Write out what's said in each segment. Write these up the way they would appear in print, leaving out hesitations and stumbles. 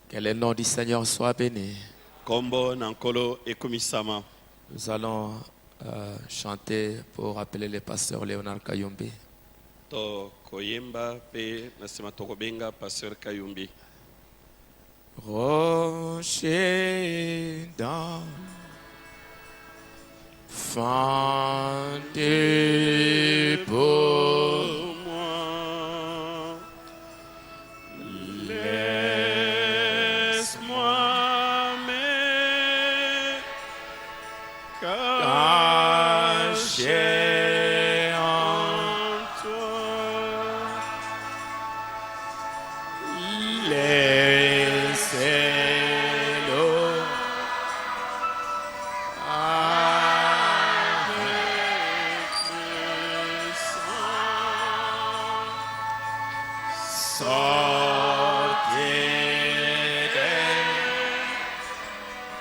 Que le nom du Seigneur soit béni. Kombo Nankolo Ekumisama. Nous allons chanter pour appeler le pasteur Léonard Kayumbi. To Koyemba Pe Nasima Tokobenga Pasteur Kayumbi. Rocher dans fendé pour moi. Laisse-moi me cacher en toi. laissez-le sortir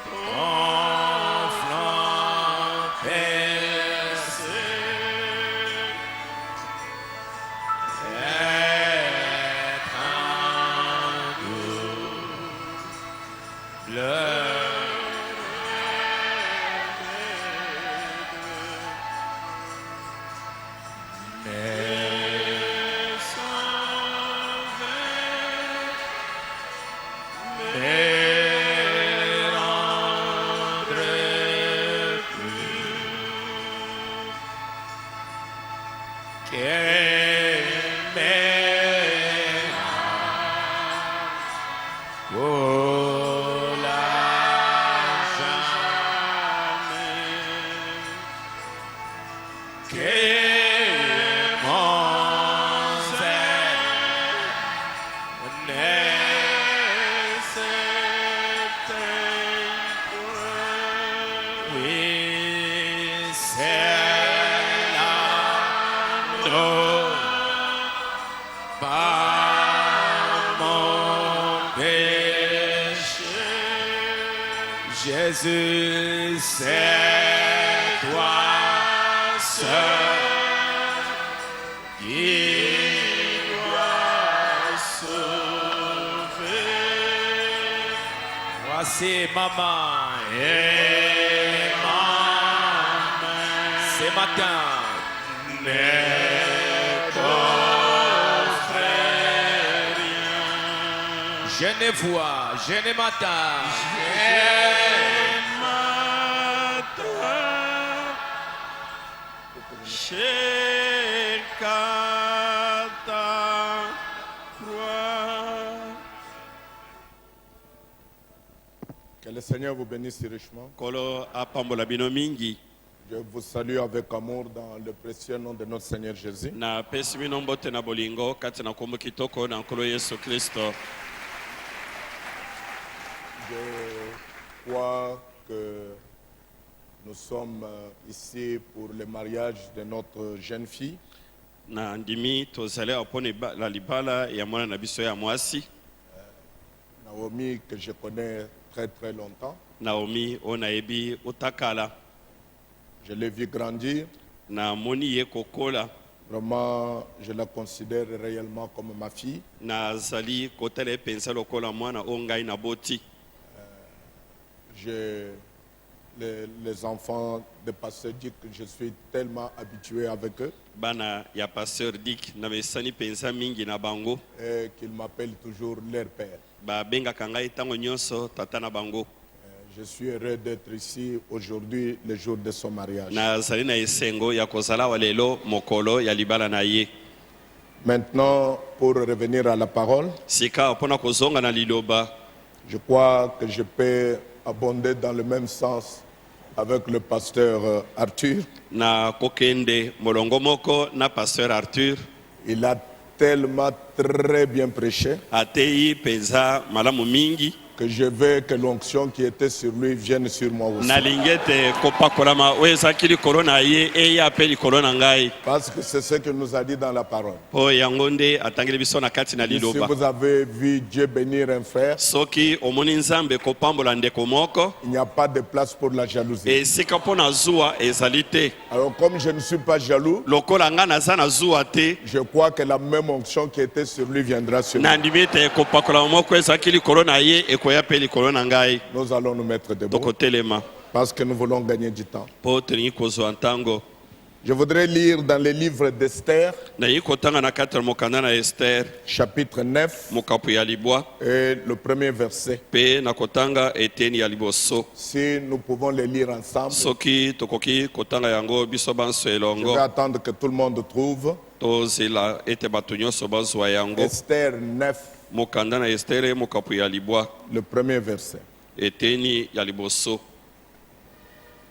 ton flanc percé. Être un double mais me rendrai plus qu'aimer pour la jamais que mon zèle ne s'éteigne point. Oui, c'est l'agneau par mon péché. Jésus, c'est toi seul qui dois sauver. Voici maman et maman ce matin. Ne t'offre rien. Je ne vois, je ne m'attends. Que le Seigneur vous bénisse richement. Kolo apambola bino mingi. Je vous salue avec amour dans le précieux nom de notre Seigneur Jésus. Na pesi bino mbote na bolingo kati na kombo kitoko na nkolo Yesu Kristo. Je crois que nous sommes ici pour le mariage de notre jeune fille. Na ndimi tozali apone la libala ya mwana na biso ya mwasi. Naomi, que je connais très très longtemps. Naomi onayebi otakala. Je l'ai vu grandir. Na moni ye kokola. Vraiment, je la considère réellement comme ma fille. Na zali kotele pensa lokola mwana ongai na boti. Les enfants de Pasteur Dick, je suis tellement habitué avec eux. Bana ya Pasteur Dick na besani pensa mingi na bango. Et qu'ils m'appellent toujours leur père. Ba benga kangai tango nyonso tata na bango. Je suis heureux d'être ici aujourd'hui, le jour de son mariage. Na zali na esengo ya kozala walelo mokolo ya libala na ye. Maintenant, pour revenir à la parole, Sika opona kozonga na liloba. je crois que je peux abonder dans le même sens avec le pasteur Arthur. Na kokende molongo moko na Pasteur Arthur. Il a tellement très bien prêché. Atei penza malamu mingi. que je veux que l'onction qui était sur lui vienne sur moi aussi. nalingi ete kopakolama oyo ezalaki likolo na ye eya mpe likolo na ngai Parce que c'est ce que nous a dit dans la parole. mpo yango nde atangeli biso na kati na Si liloba vous avez vu Dieu bénir un frère, soki omoni nzambe kopambola ndeko moko il n'y a pas de place pour la jalousie. esika mpo na zuwa ezali te Alors comme je ne suis pas jaloux, lokola ngai naza na zuwa te je crois que la même onction qui était sur lui viendra sur moi. nandimi ete kopakolama moko ezalaki likolo na ye ekoya mpe likolo na ngai Nous allons nous mettre debout tokotelema parce que nous voulons gagner du temps. mpo tolingi kozwa ntango Je voudrais lire dans le livre d'Esther, nalingi kotanga na kati ya mokanda na ester chapitre 9, mokapu ya libwa et le premier verset. mpe na kotanga eteni ya liboso Si nous pouvons les lire ensemble, soki tokoki kotanga yango biso banso je elongo vais attendre que tout le monde trouve. tozela ete bato nyonso bazwa yango Esther 9, mokanda na estere mokapu ya libwa le premier verset. eteni ya liboso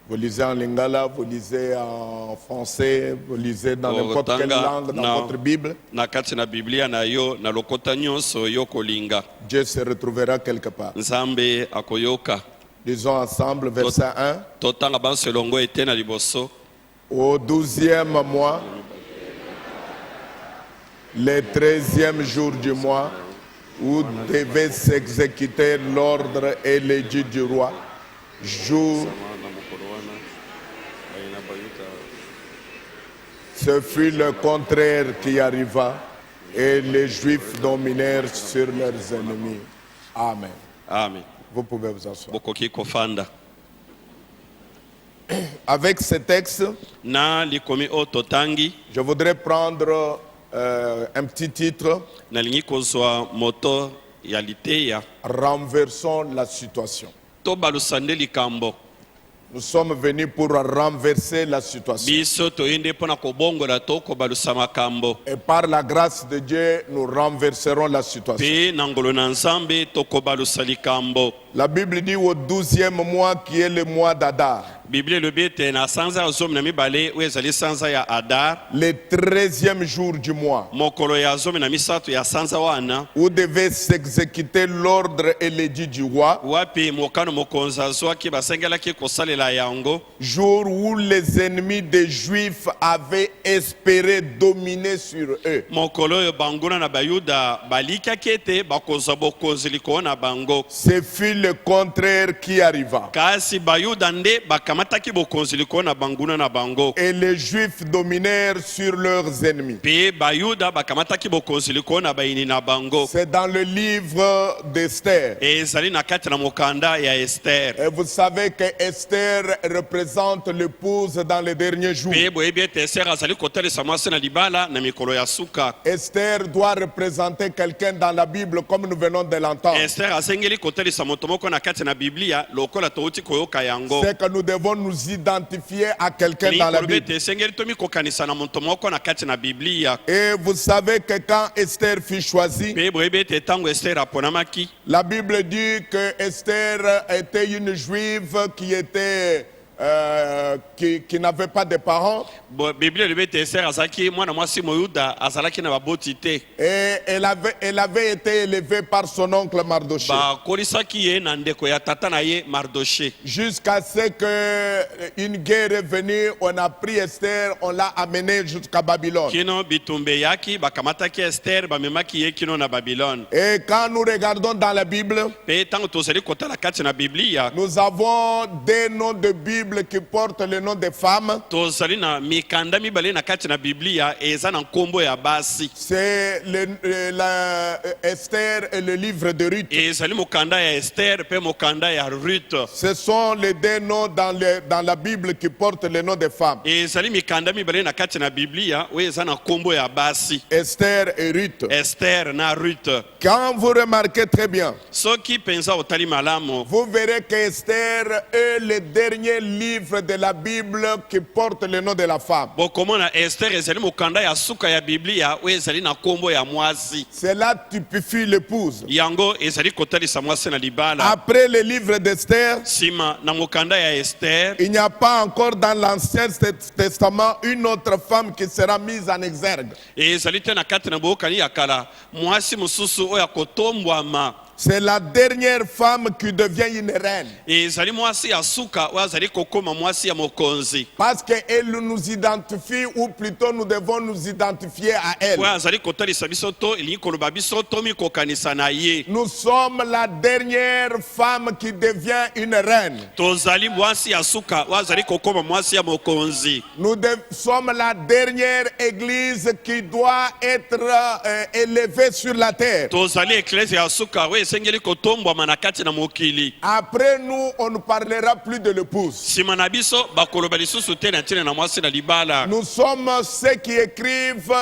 Vous lisez en lingala, vous lisez en français, vous lisez dans n'importe quelle langue dans votre Bible. na kati na biblia na yo na lokota nyonso yo kolinga Dieu se retrouvera quelque part. nzambe akoyoka Lisons ensemble verset 1. totanga banso elongo eteni ya liboso Au 12e mois, le 13e jour du mois, où devait s'exécuter l'ordre et l'édit du roi, jour, ce fut le contraire qui arriva, et les Juifs dominèrent sur leurs ennemis. Amen. amen Vous pouvez vous asseoir. bokoki kofanda Avec ce texte, na likomi oyo totangi je voudrais prendre un petit titre, nalingi kozwa moto ya liteya Renversons la situation. tobalusa nde likambo Nous sommes venus pour renverser la situation. biso toyi nde mpo na kobongola to kobalusa makambo Et par la grâce de Dieu, nous renverserons la situation. mpe na ngolo na nzambe tokobalusa likambo La Bible dit au 12e mois qui est le mois d'Adar, biblia elobi ete na sanza ya zomi na mibale oyo ezali sanza ya adar le 13e jour du mois, mokolo ya zomi na misato ya sanza wana où devait s'exécuter l'ordre et l'édit du roi, wapi mokano mokonzi azwaki basengelaki kosalela yango jour où les ennemis des Juifs avaient espéré dominer sur eux. mokolo oyo banguna na bayuda balikaki ete bakozwa bokonzi likolo na bango Ce fut le contraire qui arriva. kasi bayuda nde bakamataki bokonzi likolo na banguna na bango Et les Juifs dominèrent sur leurs ennemis. mpe bayuda bakamataki bokonzi likolo na bayini na bango C'est dans le livre d'Esther. ezali na kati na mokanda ya ester Et vous savez que Esther représente l'épouse dans les derniers jours. mpe boyebi ete ester azali kotalisa mwasi na libala na mikolo ya suka Esther doit représenter quelqu'un dans la Bible comme nous venons de l'entendre. ester asengeli kotalisa moto moko na kati na biblia lokola touti koyoka yango C'est que nous devons nous identifier à quelqu'un dans la likolobi Bible. ete esengeli tomikokanisa na moto moko na kati na biblia Et vous savez que quand Esther fut choisie, mpe boyebi ete ntango ester aponamaki la Bible dit que Esther était une juive qui n'avait pas de parents. biblia elobi ete ester azalaki mwana mwasi moyuda azalaki na baboti te Et elle avait été élevée par son oncle Mardoché. bakolisaki ye na ndeko ya tata na ye mardoshe Jusqu'à ce qu'une guerre est venue, on a pris Esther, on l'a amenée jusqu'à Babylone. kino bitumba eyaki bakamataki ester bamemaki ye kino na babilone Et quand nous regardons dans la Bible, mpe ntango tozali kotala kati na biblia nous avons des noms de Bible qui portent le nom des femmes. tozali na mikanda mibale na kati na biblia eza na nkombo ya basi C'est Esther et le livre de Ruth. ezali mokanda ya ester mpe mokanda ya rut Ce sont les deux noms dans la Bible qui portent le nom des femmes. ezali mikanda mibale na kati na biblia oyo eza na nkombo ya basi Esther et Ruth. ester na rut Quand vous remarquez très bien, soki mpenza otali malamu vous verrez que Esther est le dernier livre de la Bible qui porte le nom de la femme. bokomona ester ezali mokanda ya suka ya biblia oyo ezali na nkombo ya mwasi Cela typifie l'épouse. yango ezali kotalisa mwasi na libala Après le livre d'Esther, nsima na mokanda ya ester il n'y a pas encore dans l'Ancien Testament une autre femme qui sera mise en exergue. ezali te na kati na boyokani ya kala mwasi mosusu oyo akotombwama C'est la dernière femme qui devient une reine. ezali mwasi ya suka oyo azali kokoma mwasi ya mokonzi Parce qu'elle nous identifie, ou plutôt nous devons nous identifier à elle. oyo azali kotalisa biso to elingi koloba biso tomi kokanisa na ye. Nous sommes la dernière femme qui devient une reine. Tozali mwasi ya suka oyo azali kokoma mwasi ya mokonzi. Nous sommes la dernière église qui doit être élevée sur la terre. Tozali eklezia ya suka oyo esengeli kotombwama na kati na mokili. Après nous, on ne parlera plus de l'épouse. Nsima na biso bakoloba lisusu te na ntina na mwasi na libala. Nous sommes ceux qui écrivent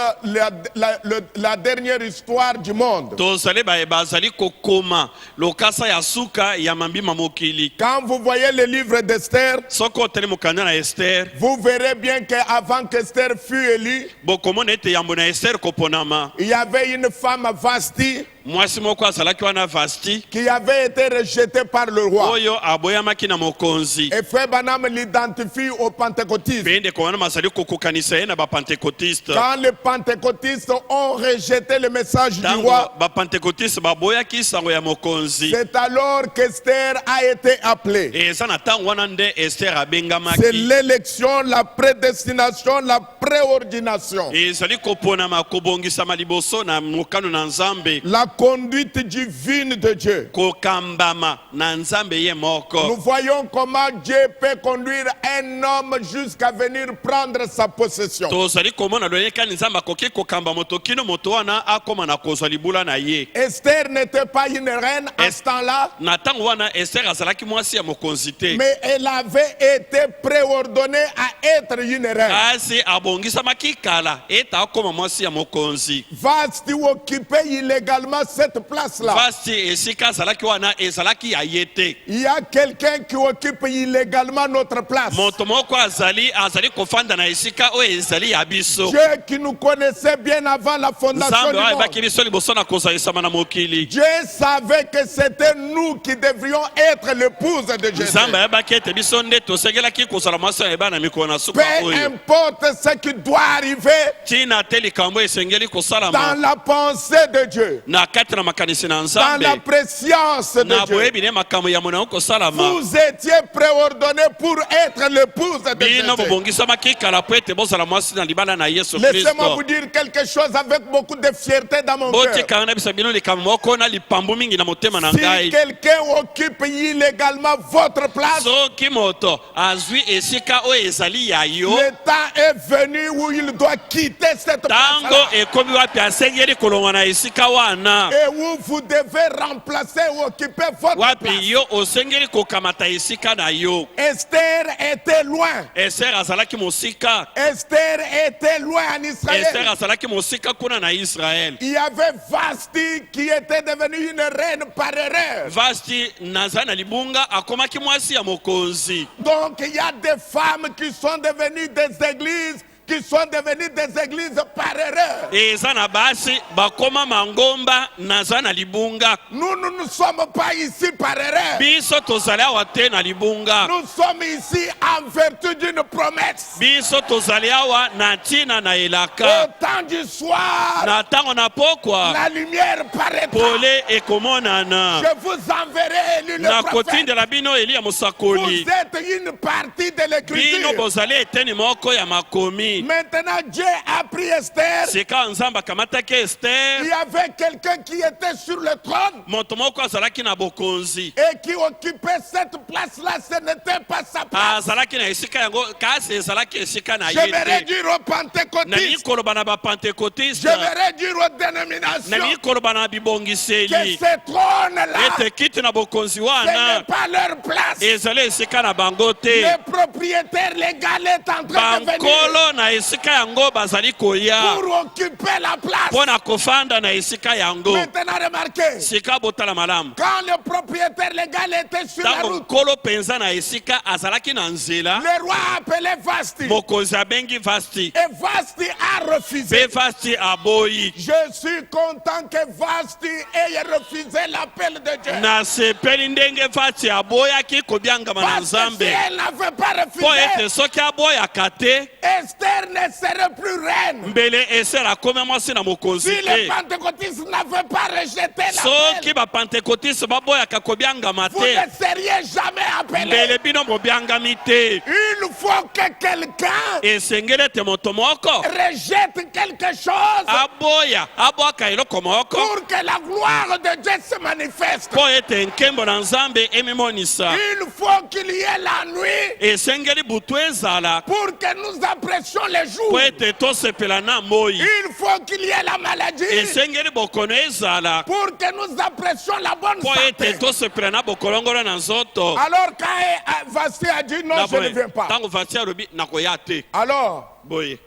la dernière histoire du monde. Tozali bazali kokoma lokasa ya suka ya mambima mokili. Quand vous voyez le livre d'Esther, Soko otali mokanda na Esther, vous verrez bien qu'avant qu'Esther fût élue, bokomona ete yambo na Esther koponama. il y avait une femme Vasti Mwasi moko azalaki wana Vasti qui avait été rejetée par le roi. oyo aboyamaki na mokonzi. Et Frère Branham l'identifie aux pentecôtistes. Pende kowana mazali kokokanisa ye na bapentekotiste. Quand les pentecôtistes ont rejeté le message du Tango roi, bapentekotiste baboyaki sango ya mokonzi. c'est alors qu'Esther a été appelée. Eza na ntango wana nde Esther C'est abengamaki. l'élection, la prédestination, la préordination. Ezali koponama kobongisama liboso na mokano na Nzambe. La conduite divine de Dieu. Kokambama na Nzambe ye Nous moko. voyons comment Dieu peut conduire un homme jusqu'à venir prendre sa possession. Tozali komona loyeka Nzambe akoki kokamba moto kino moto wana akoma na kozwa libula na ye. Esther n'était pas une reine à ce temps-là, Na ntango wana Esther azalaki mwasi ya mokonzi te. mais elle avait été préordonnée à être une reine. Kasi abongisamaki kala eta akoma mwasi ya mokonzi. Vasti occupait illégalement cette place-là. Vasti esika azalaki wana ezalaki ya ye te. Il y a quelqu'un qui occupe illégalement notre place. Moto moko azali kofanda na esika oyo ezali ya biso. Dieu qui nous connaissait bien avant la fondation Nzambe du oyo monde. ayebaki biso liboso na kozalisama na mokili. Dieu savait que c'était nous qui devrions être l'épouse de Jésus. Nzambe ayebaki ete biso nde tosengelaki kozala mwasi ya bana mikolo na suka Peu oyo. importe ce qui doit arriver Tina te likambo esengeli dans kosalama la pensée de Dieu, na kati na makanisi na dans Nzambe. la préscience de Na Dieu. boyebi ne makambo ya mona kosalama. Vous étiez préordonné pour être l'épouse de Bino Jésus. bobongisamaki kala po ete bozala mwasi na libala na Yesu Laissez-moi Kristo. vous dire quelque chose avec beaucoup de fierté dans mon cœur. Botikanga na bisa bino likambo moko na lipambu mingi na motema na Si ngai. quelqu'un occupe illégalement votre place, Soki moto azwi esika oyo ezali ya yo, le temps est venu où il doit quitter cette tango place ekomi wapi asengeli kolongwa na esika wana. et où vous devez remplacer ou occuper votre Wapi place. yo osengeli kokamata esika na yo. Esther était loin. Esther azalaki mosika. Esther était loin en Esther Israël. azalaki mosika kuna na Israel. Il y avait Vasti qui était devenue une reine par erreur. Vasti naza na libunga akomaki mwasi ya mokonzi. Donc il y a des femmes qui sont devenues des églises, qui sont devenues des églises par erreur. Eza na basi bakoma mangomba naza na libunga. Nous ne sommes pas ici par erreur. Biso tozali awa te na libunga. Nous sommes ici en vertu d'une promesse. Biso tozali awa na ntina na Au elaka. temps du soir, Na ntango na pokwa la lumière paraîtra. pole ekomonana. Je vous enverrai Élie le Na prophète. kotindela bino Eliya Vous mosakoli. êtes une partie de Bino l'écriture. bozali eteni moko ya makomi. Maintenant, Dieu a pris Esther. Sika Nzambe akamataki Esther. Il y avait quelqu'un qui était sur le trône Moto moko azalaki na bokonzi. et qui occupait cette place-là. Ce n'était pas sa place. Azalaki na esika yango kasi ezalaki esika na ye J'aimerais te. dire aux Nali pentecôtistes, koloba na bapentekotiste. j'aimerais dire aux Nali dénominations koloba na que bibongiseli. ces trônes-là, Ete kiti na bokonzi ce n'est wana pas leur place. ezali esika na bango te. Le propriétaire légal est en train de venir Bankolo na esika yango bazali koya pour occuper la place. mpo na kofanda na esika yango. Maintenant, remarquez, Sika botala malamu. quand le propriétaire légal était sur la Ntango route, nkolo penza na esika azalaki na nzela, le roi appelait Vasti. mokonzi abengi Vasti. Et Vasti a refusé. Mpe Vasti aboyi. Je suis content que Vasti ait refusé l'appel de Dieu. Nasepeli ndenge Vasti aboyaki kobiangama na Parce que si Nzambe. elle n'avait pas Po ete refusé, soki aboyaka te, Esther Esther ne serait plus reine. mbele Esther akoma mwasi na mokonzi Si les te. pentecôtistes n'avaient pas rejeté Soki l'appel, ba pentecôtiste baboyaka kobiangama vous te. ne seriez jamais appelés. Mbele bino bobiangami te. Il faut que quelqu'un Esengeli ete moto moko rejette quelque chose aboya abwaka eloko moko pour que la gloire de Dieu se manifeste. mpo ete nkembo na Nzambe emimonisa. Il faut qu'il y ait la nuit Esengeli butu ezala pour que nous apprécions les jours. mpo ete tosepela na moi. Il faut qu'il y ait la maladie Esengeli bokono ezala pour que nous apprécions la bonne mpo ete santé. tosepela na bokolongolo na nzoto. Alors quand Vasti a dit non, je ne viens pas. Ntango Vasti alobi nakoya te. Alors, Boye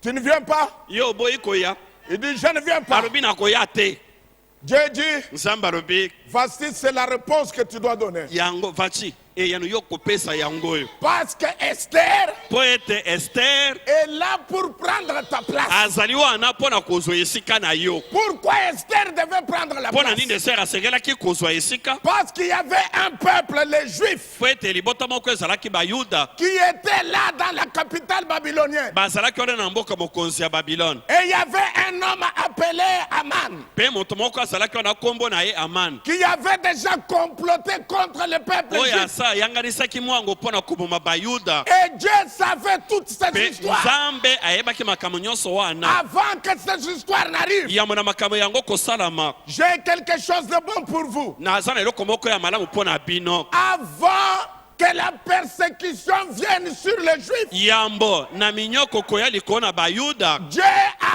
tu ne viens pas? yo boyi koya Il dit je ne viens pas. alobi nakoya te. Dieu dit, Nzambe alobi Vasti, c'est la réponse que tu dois donner. yango Vasti eyano yo kopesa yango oyo Parce que Esther mpo ete Esther est là pour prendre ta place. azali wana mpo na kozwa esika na yo. Pourquoi Esther devait prendre la Mpo na place? nini Esther asengelaki kozwa esika? Parce qu'il y avait un peuple, les Juifs, Mpo ete libota moko ezalaki bayuda qui était là dans la capitale babylonienne. bazalaki wana na mboka mokonzi ya Babylone. Et il y avait un homme appelé Aman Mpe moto moko azalaki wana kombo na ye Aman qui avait déjà comploté contre le peuple oyo juif. asa ayanganisaki mwango mpo na koboma bayuda. Et Dieu savait toute cette Mpe histoire Nzambe ayebaki makambo nyonso wana avant que cette histoire n'arrive. yambo na makambo yango kosalama. J'ai quelque chose de bon pour vous. naza na eloko moko ya malamu mpo na bino. Avant que la persécution vienne sur les Juifs, yambo na minyoko koya likolo na bayuda, Dieu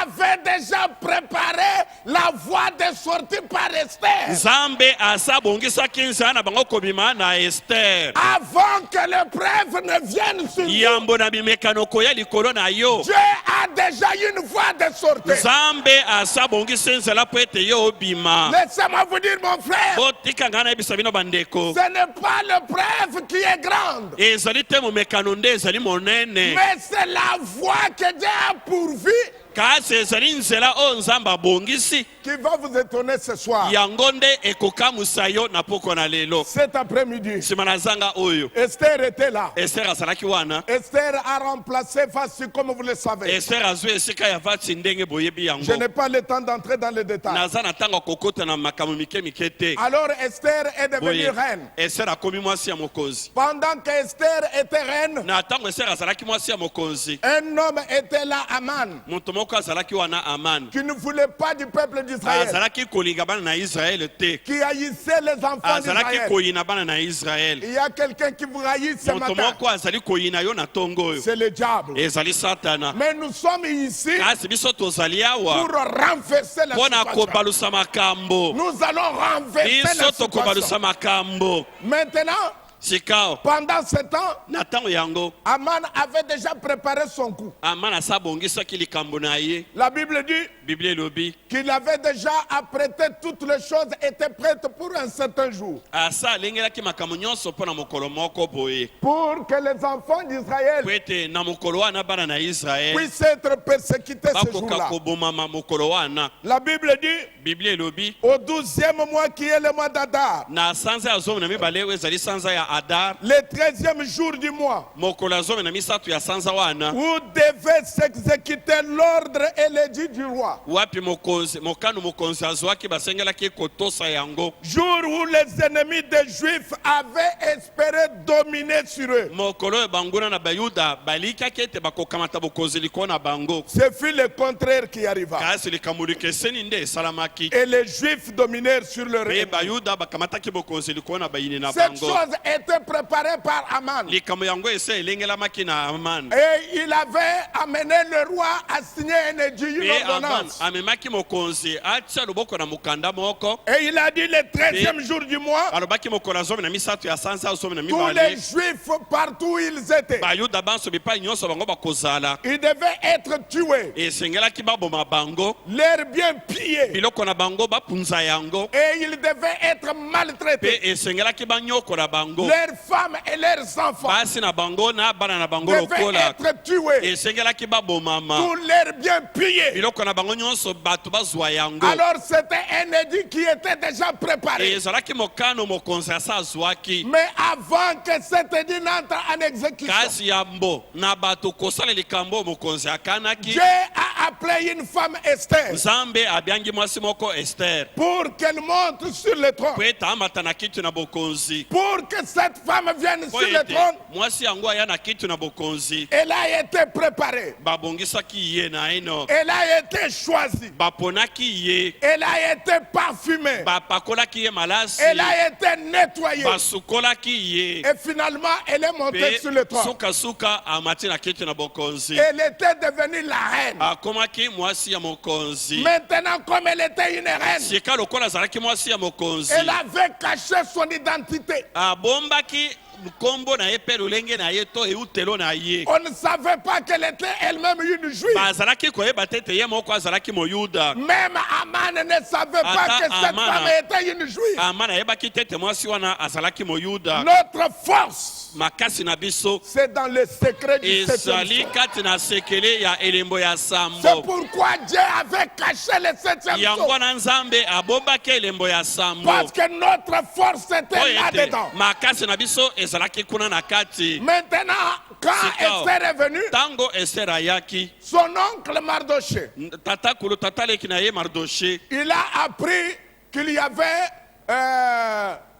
avait déjà préparé la voie de sortie par Esther. Nzambe asa bongisaki nzela na bango kobima na Esther. Avant que l'épreuve ne vienne sur vous, yambo na bimekano koya likolo na yo, Dieu a déjà une voie de sortie. Nzambe asa bongisi nzela mpo ete yo obima. Laissez-moi vous dire, mon frère, botika ngai nayebisa bino bandeko, ce n'est pas l'épreuve qui est grande, ezali te momekano nde ezali monene, mais c'est la voie que Dieu a pourvue kasi ezali nzela oyo Nzambe abongisi. qui va vous étonner ce soir. yango nde ekokamusa yo na poko na lelo. Cet après-midi, nsima na zanga oyo Esther était là. Esther azalaki wana. Esther a remplacé Vasti, comme vous le savez. Esther azwi esika ya Vasti ndenge boyebi Je yango. n'ai pas le temps d'entrer dans les détails. naza na ntango kokota na makambo mike mike te. Alors Esther est devenue Boye reine. Esther akomi mwasi ya mokonzi. Pendant que Esther était reine, na ntango Esther azalaki mwasi ya mokonzi, un homme était là, Aman, moto moko azalaki wana Aman, qui ne voulait pas du peuple d'Israël, azalaki kolinga bana na Israel te, qui haïssait les enfants azalaki d'Israël. koyina bana na Israel. Il y a quelqu'un qui vous haït ce moto matin, moko azali koyina yo na ntongo oyo, c'est le diable. ezali satana. Mais nous sommes ici kasi biso tozali awa pour renverser la mpo na situation. kobalusa makambo. Nous allons renverser biso la tokobalusa situation. makambo. Maintenant, sikao pendant ce temps, na ntango yango Aman avait déjà préparé son coup. Amana asa abongisaki likambo na ye. La Bible dit Biblia elobi qu'il avait déjà apprêté toutes les choses, étaient prêtes pour un certain jour. asa alengelaki makambo nyonso mpo na mokolo moko boye, Pour que les enfants d'Israël po ete na mokolo wana bana na Israel puissent être persécutés ce bakoka jour-là. kobomama mokolo wana. La Bible dit, Biblia elobi au 12e mois qui est le mois d'Adar, na sanza ya zomi na mibale oyo ezali sanza ya Adar, le 13e jour du mois, mokolo ya zomi na misato ya sanza wana, où devait s'exécuter l'ordre et l'édit du roi. wapi mokano mokonzi azwaki basengelaki kotosa yango, Jour où les ennemis des Juifs avaient espéré dominer sur eux. mokolo oyo banguna na bayuda balikaki ete bakokamata bokonzi likolo na bango, Ce fut le contraire qui arriva. kasi likambo likeseni nde esalamaki. Et les Juifs dominèrent sur leur Mpe ennemi. bayuda bakamataki bokonzi likolo na bayini na Cette bango. chose était préparée par Aman. likambo yango ese elengelamaki na Aman. Et il avait amené le roi à signer un édit, une Mpe Aman ordonnance. amemaki mokonzi atia loboko na mokanda moko, Et il a dit le 13e jour du mois, alobaki mokolo ya zomi na misato ya sanza zomi na tous les mibale, Juifs partout où ils étaient, bayuda banso bipai nyonso bango bakozala, ils devaient être tués, esengelaki baboma bango, leurs biens pillés, biloko na bango bapunza yango, et ils devaient être mpe maltraités. esengelaki banyokola bango, leurs femmes et leurs enfants basi na bango na bana na bango devaient lokola être tués, esengelaki babomama tous leurs biens pillés. biloko na bango nyonso bato bazwa yango. Alors c'était un édit qui était déjà préparé. ezalaki mokano mokonzi asa azwaki Mais avant que cet édit n'entre en exécution, kasi yambo na bato kosala likambo mokonzi akanaki. Dieu a appelé une femme Esther nzambe abiangi mwasi moko Esther pour qu'elle monte sur le trône. po ete amata na kiti na bokonzi. Pour que cette femme vienne po sur le ete trône, mwasi yango aya na kiti na bokonzi. elle a été préparée. babongisaki ye na eno Elle a été choisie. baponaki ye Elle a été parfumée. bapakolaki ye malasi Elle a été nettoyée. basukolaki ye Et finalement, elle est montée sur le pe trône. sukasuka amati na kiti na bokonzi. Elle était devenue la reine. akomaki mwasi ya mokonzi. Maintenant, comme elle était une reine, sika lokola azalaki mwasi ya mokonzi elle avait caché son identité. abombaki nkombo na ye mpe lolenge na ye to eutelo na ye. On ne savait pas qu'elle était elle-même une juive. bazalaki koyeba te ete ye moko azalaki moyuda. Même Aman ne savait pas Ata que cette Aman. femme était une juive. ama nayebaki te ete mwasi wana azalaki moyuda. Notre force, makasi na biso c'est dans le secret du septième ezali jour. kati na sekele ya elembo ya C'est sambo. pourquoi Dieu avait caché le septième yango jour. wana nzambe abombaki elembo ya sambo Parce que notre force po était ete là-dedans. makasi na biso ezalaki kuna na kati. Maintenant, quand Sikao. Esther est venue, ntango ester ayaki son oncle Mardoché, tata kulu tata leki na ye Mardoché il a appris qu'il y avait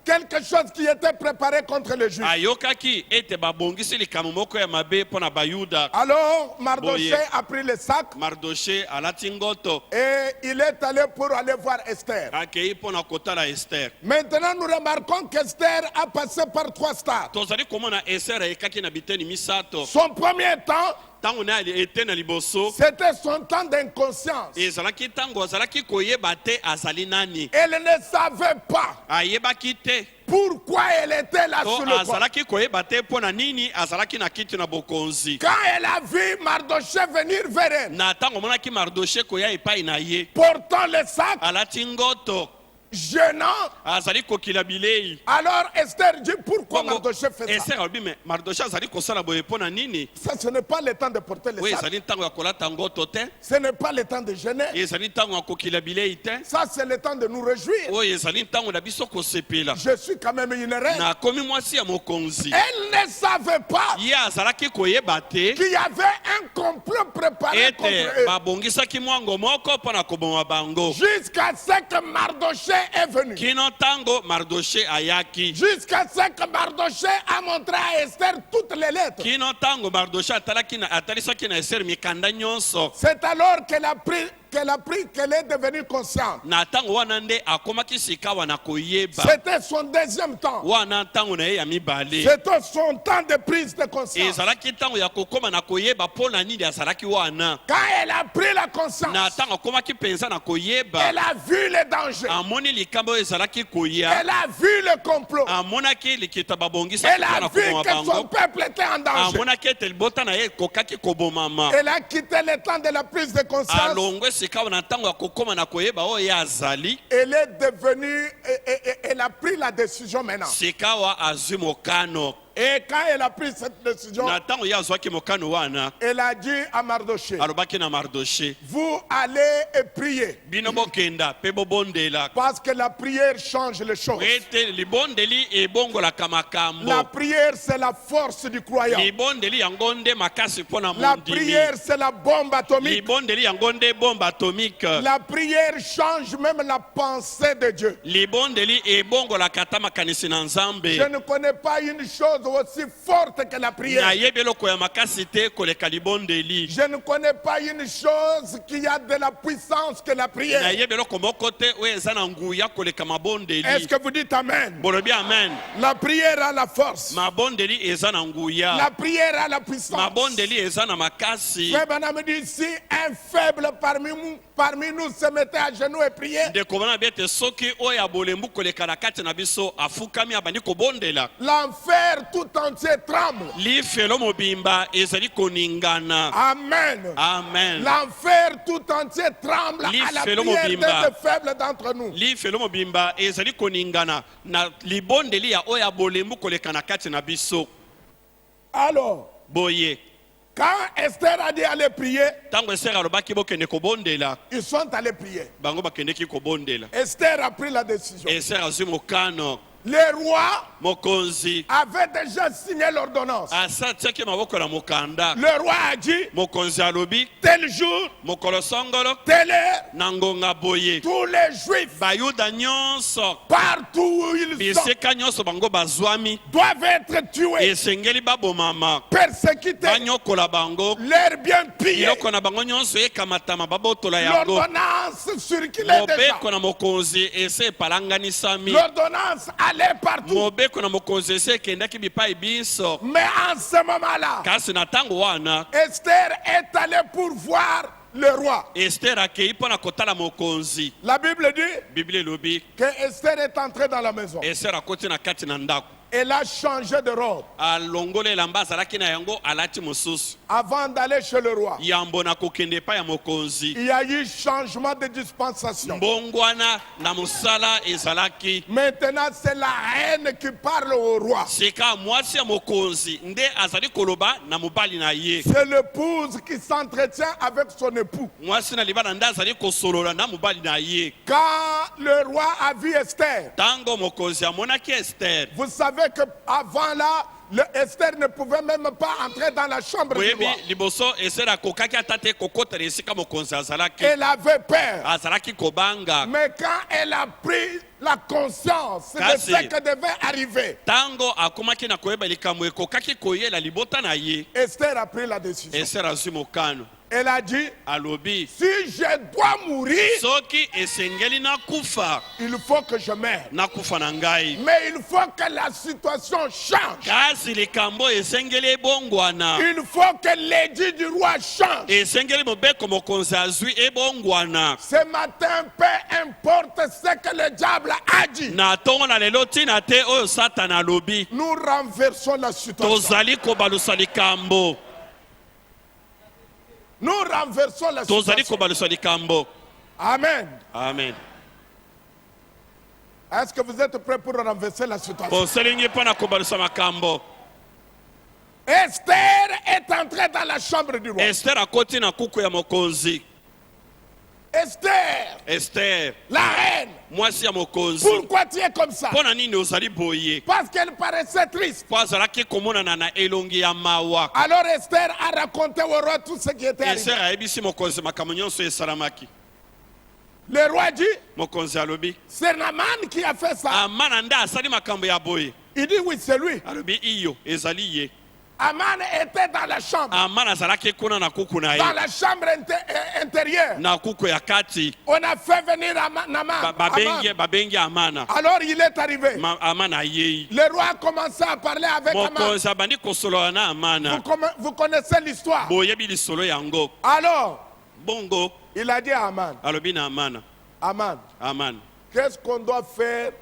quelque chose qui était préparé contre les Juifs. ayokaki ete babongisi likambo moko ya mabe mpo na bayuda. Alors Mardoché Boye. a pris le sac Mardoché alati ngoto et il est allé pour aller voir Esther. akei mpo na kotala ester. Maintenant, nous remarquons qu'Esther a passé par 3 stades. tozali komona ester ayekaki na biteni misato. Son premier temps, ntango ne ete na liboso c'était son temps d'inconscience. ezalaki ntango azalaki koyeba te azali nani. Elle ne savait pas ayebaki te pourquoi elle était là to sur le trône. azalaki koyeba te mpo na nini azalaki na kiti na bokonzi. Quand elle a vu Mardoché venir vers elle, na ntango omonaki Mardoché koya epai na ye portant le sac, alati ngoto gênant, azali kokila bilei. alors Esther dit pourquoi Bongo, Mardoché fait ça. ester alobi me Mardoché azali kosala boye mpo na nini. Ça, ce n'est pas le temps de porter le oyo sac. ezali ntango ya kolata ngoto te. Ce n'est pas le temps de gêner. ezali ntango ya kokila bilei te. Ça, c'est le temps de nous réjouir. oyo ezali ntango na biso kosepela. Je suis quand même une reine. nakomi mwasi ya mokonzi. Elle ne savait pas ye azalaki koyeba te qu'il y avait un complot préparé contre ete eux. babongisaki mwango moko mpo na koboma bango. Jusqu'à ce que Mardoché est venu. kino ntango Mardoché ayaki. Jusqu'à ce que Mardoché a montré à Esther toutes les lettres. kino ntango Mardoché atalisaki na ester mikanda nyonso. C'est alors qu'elle a pris qu'elle est devenue consciente. na ntango wana nde akomaki sika wana koyeba. C'était son deuxième temps. wana ntango na ye ya mibale. C'était son temps de prise de conscience. ezalaki ntango ya kokoma na koyeba mpo na nini azalaki wana. Quand elle a pris la conscience, na ntango akomaki mpenza na koyeba elle a vu les dangers. amoni likambo oyo ezalaki koya. Elle a vu le complot. amonaki likita babongisaki Elle mpo a na vu koboma que son bango. peuple était en danger. amonaki ete libota na ye ekokaki kobomama. Elle a quitté le temps de la prise de conscience. alongwe sika wana ntango ya kokoma na koyeba oyo ye azali. Elle est devenue, elle a pris la décision maintenant. sika wa azwi mokano. Et quand elle a pris cette décision, na ntango ye azwaki mokano wana elle a dit à Mardoché, alobaki na Mardoché, vous allez et prier. bino bokenda mpe bobondela Parce que la prière change les choses. ete libondeli ebongolaka La makambo. prière, c'est la force du croyant. libondeli yango nde makasi mpo na La mondimi. prière, c'est la bombe atomique. libondeli yango nde bombe atomike. La prière change même la pensée de Dieu. libondeli ebongolaka ata makanisi na Je nzambe. ne connais pas une chose aussi forte que la prière. nayebi eloko ya makasi te koleka libondeli. Je ne connais pas une chose qui a de la puissance que la prière. nayebi eloko moko te oyo eza na nguya koleka Est-ce mabondeli. que vous dites Amen? bolobi amen. La prière a la force. mabondeli eza na La nguya. prière a la puissance. mabondeli eza na makasi. Frère Branham dit, si un faible parmi nous se mettait à genoux et priait, ndeko bana biete soki oyo abolembu koleka na kati na biso afukami abandi kobondela. l'enfer tout entier tremble. lifelo mobimba ezali koningana. Amen. Amen. L'enfer tout entier tremble à la Lifelo prière mobimba. d'un des faibles d'entre nous. lifelo mobimba ezali koningana na libondeli ya oyo ya bolembu koleka na kati na biso. Alors, Boye quand Esther a dit aller prier, ntango Esther alobaki bokende kobondela, ils sont allés prier. bango bakendeki kobondela. Esther a pris la décision. Esther azwi mokano. Les rois Mokonzi avaient déjà signé l'ordonnance. asatiaki maboko na mokanda. Le roi a dit, Mokonzi alobi tel jour, mokolo songolo telle heure, na ngonga boye tous les juifs, bayuda nyonso partout où ils sont, bisika nyonso bango bazwami doivent être tués, esengeli babomama persécutés, banyokola bango leurs biens pillés. biloko na bango nyonso ekamatama babotola yango. L'ordonnance circulait déjà. Mobeko na mokonzi ese epalanganisami. L'ordonnance allait partout. Mobeko na mokonzi ese ekendaki bipai biso. Mais en ce moment-là, Kasi na ntango wana Esther est allée pour voir le roi. Esther akei mpo na kotala mokonzi. La Bible dit Biblia elobi que Esther est entrée dans la maison. Esther akoti na kati na ndako. Elle a changé de robe alongoli elamba azalaki na yango alati mosusu. avant d'aller chez le roi. Yambo na kokende epai ya mokonzi. Il y a eu changement de dispensation. Mbongwana na mosala ezalaki. Maintenant, c'est la reine qui parle au roi. Sika mwasi ya mokonzi nde azali koloba na mobali na ye. C'est l'épouse qui s'entretient avec son époux. Mwasi na libala nde azali kosolola na mobali na ye. Quand le roi a vu Esther, Tango mokonzi amonaki Esther. vous savez qu'avant là, Esther ne pouvait même pas entrer dans la chambre du Boyebi roi. liboso Esther akokaki atate kokotela esika mokonzi azalaki. Elle avait peur. Azalaki kobanga. Mais quand elle a pris la conscience de Kasi. ce qui devait arriver, Tango akomaki na koyeba likambo ekokaki koyela libota na ye. Esther a pris la décision. Esther azwi mokano. Elle a dit, Alobi si je dois mourir, soki esengeli nakufa il faut que je meure. nakufa na ngai. Mais il faut que la situation change. Kasi likambo esengeli ebongwana. Il faut que l'édit du roi change. Esengeli mobeko mokonzi azwi ebongwana. Ce matin, peu importe ce que le diable a dit, Na tongo na lelo tina te oyo Satan alobi. nous renversons la situation. Tozali kobalusa likambo. Nous renversons la Tozali situation. kobalusa likambo. Amen. Amen. Est-ce que vous êtes prêts pour renverser la situation? Poselingi mpona kobalusa makambo. Esther est entrée dans la chambre du roi. Esther akoti na kuku ya mokonzi. Esther, Esther la reine, mwasi ya mokonzi. pourquoi tu es comme ça? Mpona nini ozali boye? Parce qu'elle paraissait triste. Po azalaki komonana na elongi ya mawa. Alors Esther a raconté au roi tout ce qui était arrivé. Esther ayebisi mokonzi makambo nyonso esalamaki. Le roi dit, Mokonzi alobi c'est Naaman qui a fait ça. Amana nde asali makambo ya boye. Il dit, oui, c'est lui. Alobi iyo ezali ye. Aman était dans la chambre. Amana azalaki kuna na kuku na Dans ye. la chambre intérieure. Na kuku ya kati. On a fait venir Naaman. Babengi Amana. Alors il est arrivé. Amana yei. Le roi a commencé à parler avec Aman. Mokonzi abandi kosolola na Amana. Vous connaissez l'histoire. Boyebi lisolo yango. Alors, Bongo il a dit à Aman, alobi na Amana. Aman, Amana. qu'est-ce qu'on doit faire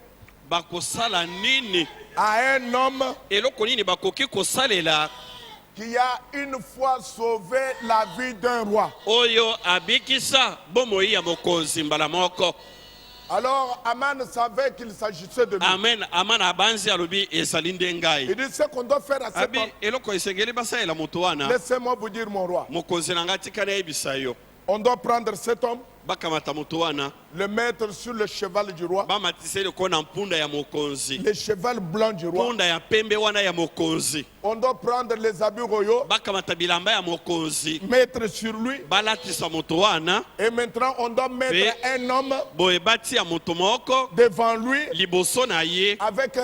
Bakosala nini? à un homme Eloko nini bakoki kosalela qui a une fois sauvé la vie d'un roi? oyo abikisa bomoi ya mokonzi mbala moko. Alors Aman savait qu'il s'agissait de lui. Amen. Amana abanzi alobi ezali nde ngai. Il dit, ce qu'on doit faire à cet Abi homme, eloko esengeli basalela moto wana. laissez-moi vous dire mon roi. Mokonzi na ngai tika nayebisa yo. On doit prendre cet homme, Bakamata moto wana. le mettre sur le cheval du roi, Bamatisa eloko na mpunda ya mokonzi. le cheval blanc du roi. Mpunda ya pembe wana ya mokonzi. On doit prendre les habits royaux, Bakamata bilamba ya mokonzi. mettre sur lui. Balatisa moto wana. Et maintenant, on doit mettre Et- un homme Boye bati ya moto moko. devant lui Liboso na ye. avec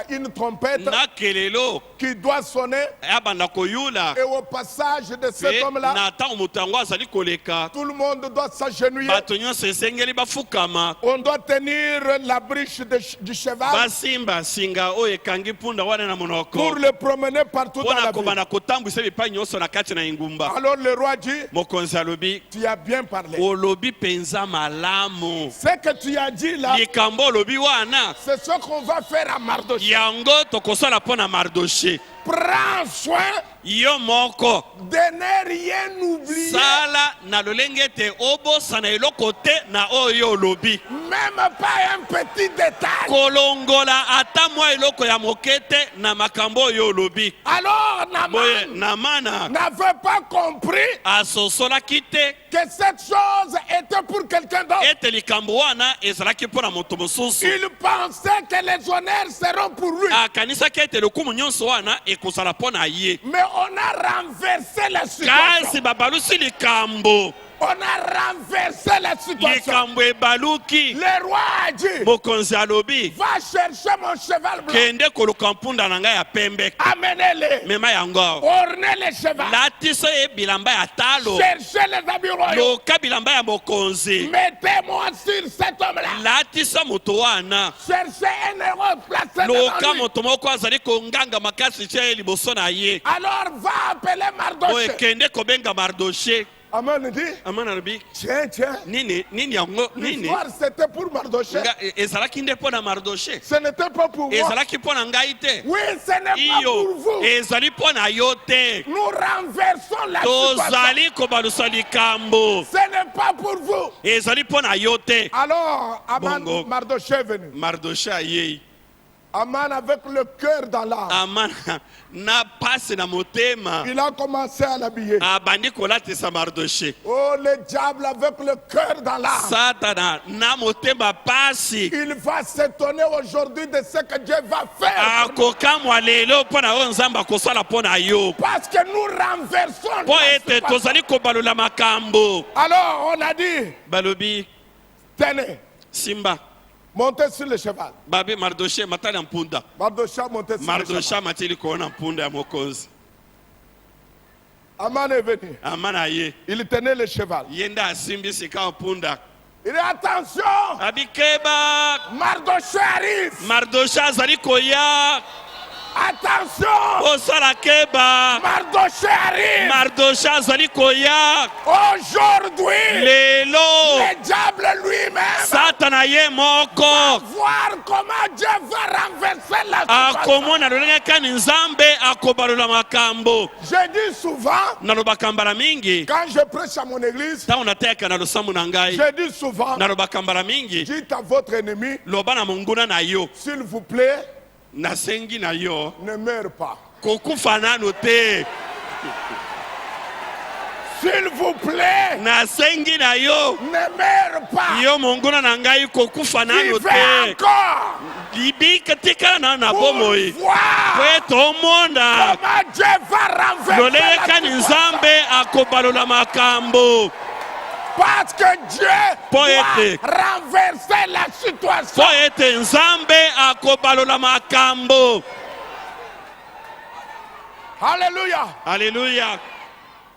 une trompette Na kelelo. qui doit sonner. Abanda koyula. Et au passage de cet Pe homme-là, na ntango moto yango azali koleka. tout le monde doit s'agenouiller Bato nyonso esengeli bafuka kofukama On doit tenir la briche du cheval basimba singa oyo ekangi mpunda wana na monoko pour le promener partout dans mpona la ville. kobanda kotambwisa bipai nyonso na kati na engumba. Alors le roi dit, Mokonzi alobi tu as bien parlé. olobi penza malamu. Ce que tu as dit là, likambo olobi wana c'est ce qu'on va faire à Mardochée. yango tokosala mpona Mardoché. Prends soin yo moko de ne rien oublier, sala na lolenge te obosana eloko te na oyo olobi. même pas un petit détail. kolongola ata mwa eloko ya moke te na makambo oyo olobi. Alors boye Naman Namana n'avait pas compris asosolaki te que cette chose était pour quelqu'un d'autre. ete likambo wana ezalaki mpona moto mosusu. Il pensait que les honneurs seront pour lui. akanisaki ete lokumu nyonso wana ekozala mpona ye. Mais on a renversé la situation. kasi babalusi likambo. On a renversé la situation. likambo ebaluki. Le roi a dit, mokonzi alobi va chercher mon cheval blanc. kende koluka mpunda na ngai ya pembe. Amenez-le. mema yango Ornez les chevaux. latiso ye bilamba ya talo. Cherchez les habits royaux. loka bilamba ya mokonzi. Mettez-moi sur cet homme-là. latisa moto wana. Cherchez un héros placé loka devant lui. moto moko azali konganga makasi tia ye liboso na ye. Alors va appeler oyo Mardochée. kende kobenga Mardoché. Aman dit, amana alobi tiens, tiens. nini yango nini L'histoire c'était pour Mardochée. ezalaki nde mpo na Mardoché. Ce n'était pas pour moi. ezalaki mpo na ngai te. Oui, ce n'est pas pour iyo vous. ezali mpo na yo te. Nous renversons la situation. tozali kobalusa likambo. Ce n'est pas pour vous. ezali mpo na yo te. Alors, Aman, Bongo. Mardochée est venu. Mardoché ayei. Aman avec le cœur dans l'âme. amana na pasi na motema Il a commencé à l'habiller. abandi kolatisa Mardoché. Oh, le diable avec le cœur dans l'âme. satana na motema pasi Il va s'étonner aujourd'hui de ce que Dieu va faire. akokamwa lelo mpo na oyo nzambe akosala mpo na yo. Parce que nous renversons mpo la ete situation. tozali kobalula makambo. Alors, on a dit, balobi tenez, simba montez sur le cheval. babi Mardoché matali ya mpunda. Mardochée a monté sur le Mardoché cheval. amatili koona mpunda ya mokonzi. Aman est venu. amana ye Il tenait le cheval. ye nde asimbi sika ya mpunda. Il dit, attention, abikeba Mardochée arrive. Mardoché azali koya. Attention, osala keba. Mardochée arrive. Mardoché azali koya. Aujourd'hui, lelo le diable lui-même satana ye moko voir comment Dieu va renverser la situation. akomona lolenge kani nzambe akobalula makambo. Je dis souvent, nalobaka mbala mingi quand je prêche à mon église, ntango nateka na losambo na ngai. je dis souvent, nalobaka mbala mingi dites à votre ennemi, loba na monguna na yo s'il vous plaît, nasengi na yo ne meurs pas. kokufa nano te. S'il vous plaît, nasengi na yo ne meurs pas. yo monguna na ngai kokufa nano Vivez te. encore libika tikala nano na pour bomoi voir po tomona comment Dieu va renverser lolenge la kani situation. nzambe akobalola makambo. Parce que Dieu Poète. doit renverser la situation. po ete nzambe akobalola makambo. Alléluia. Alléluia.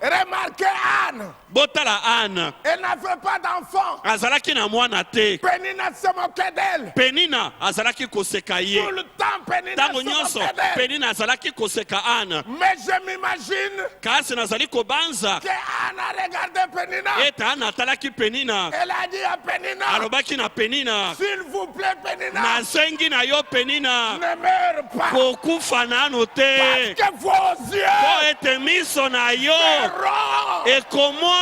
Remarquez Anne. botala Anne Elle n'avait pas d'enfant. azalaki na mwana te. Pénina se moquait d'elle. Penina azalaki koseka ye. Tout le temps, Pénina ntango se nyonso moquait d'elle. Penina azalaki koseka Anne. Mais je m'imagine kasi nazali kobanza que Anne a regardé Pénina. ete Anne atalaki Penina Elle a dit à Pénina, alobaki na Penina s'il vous plaît, Pénina, nasengi na yo Penina ne meurs pas. kokufa nano Parce te que vos yeux po ete miso na yo verront. ekomona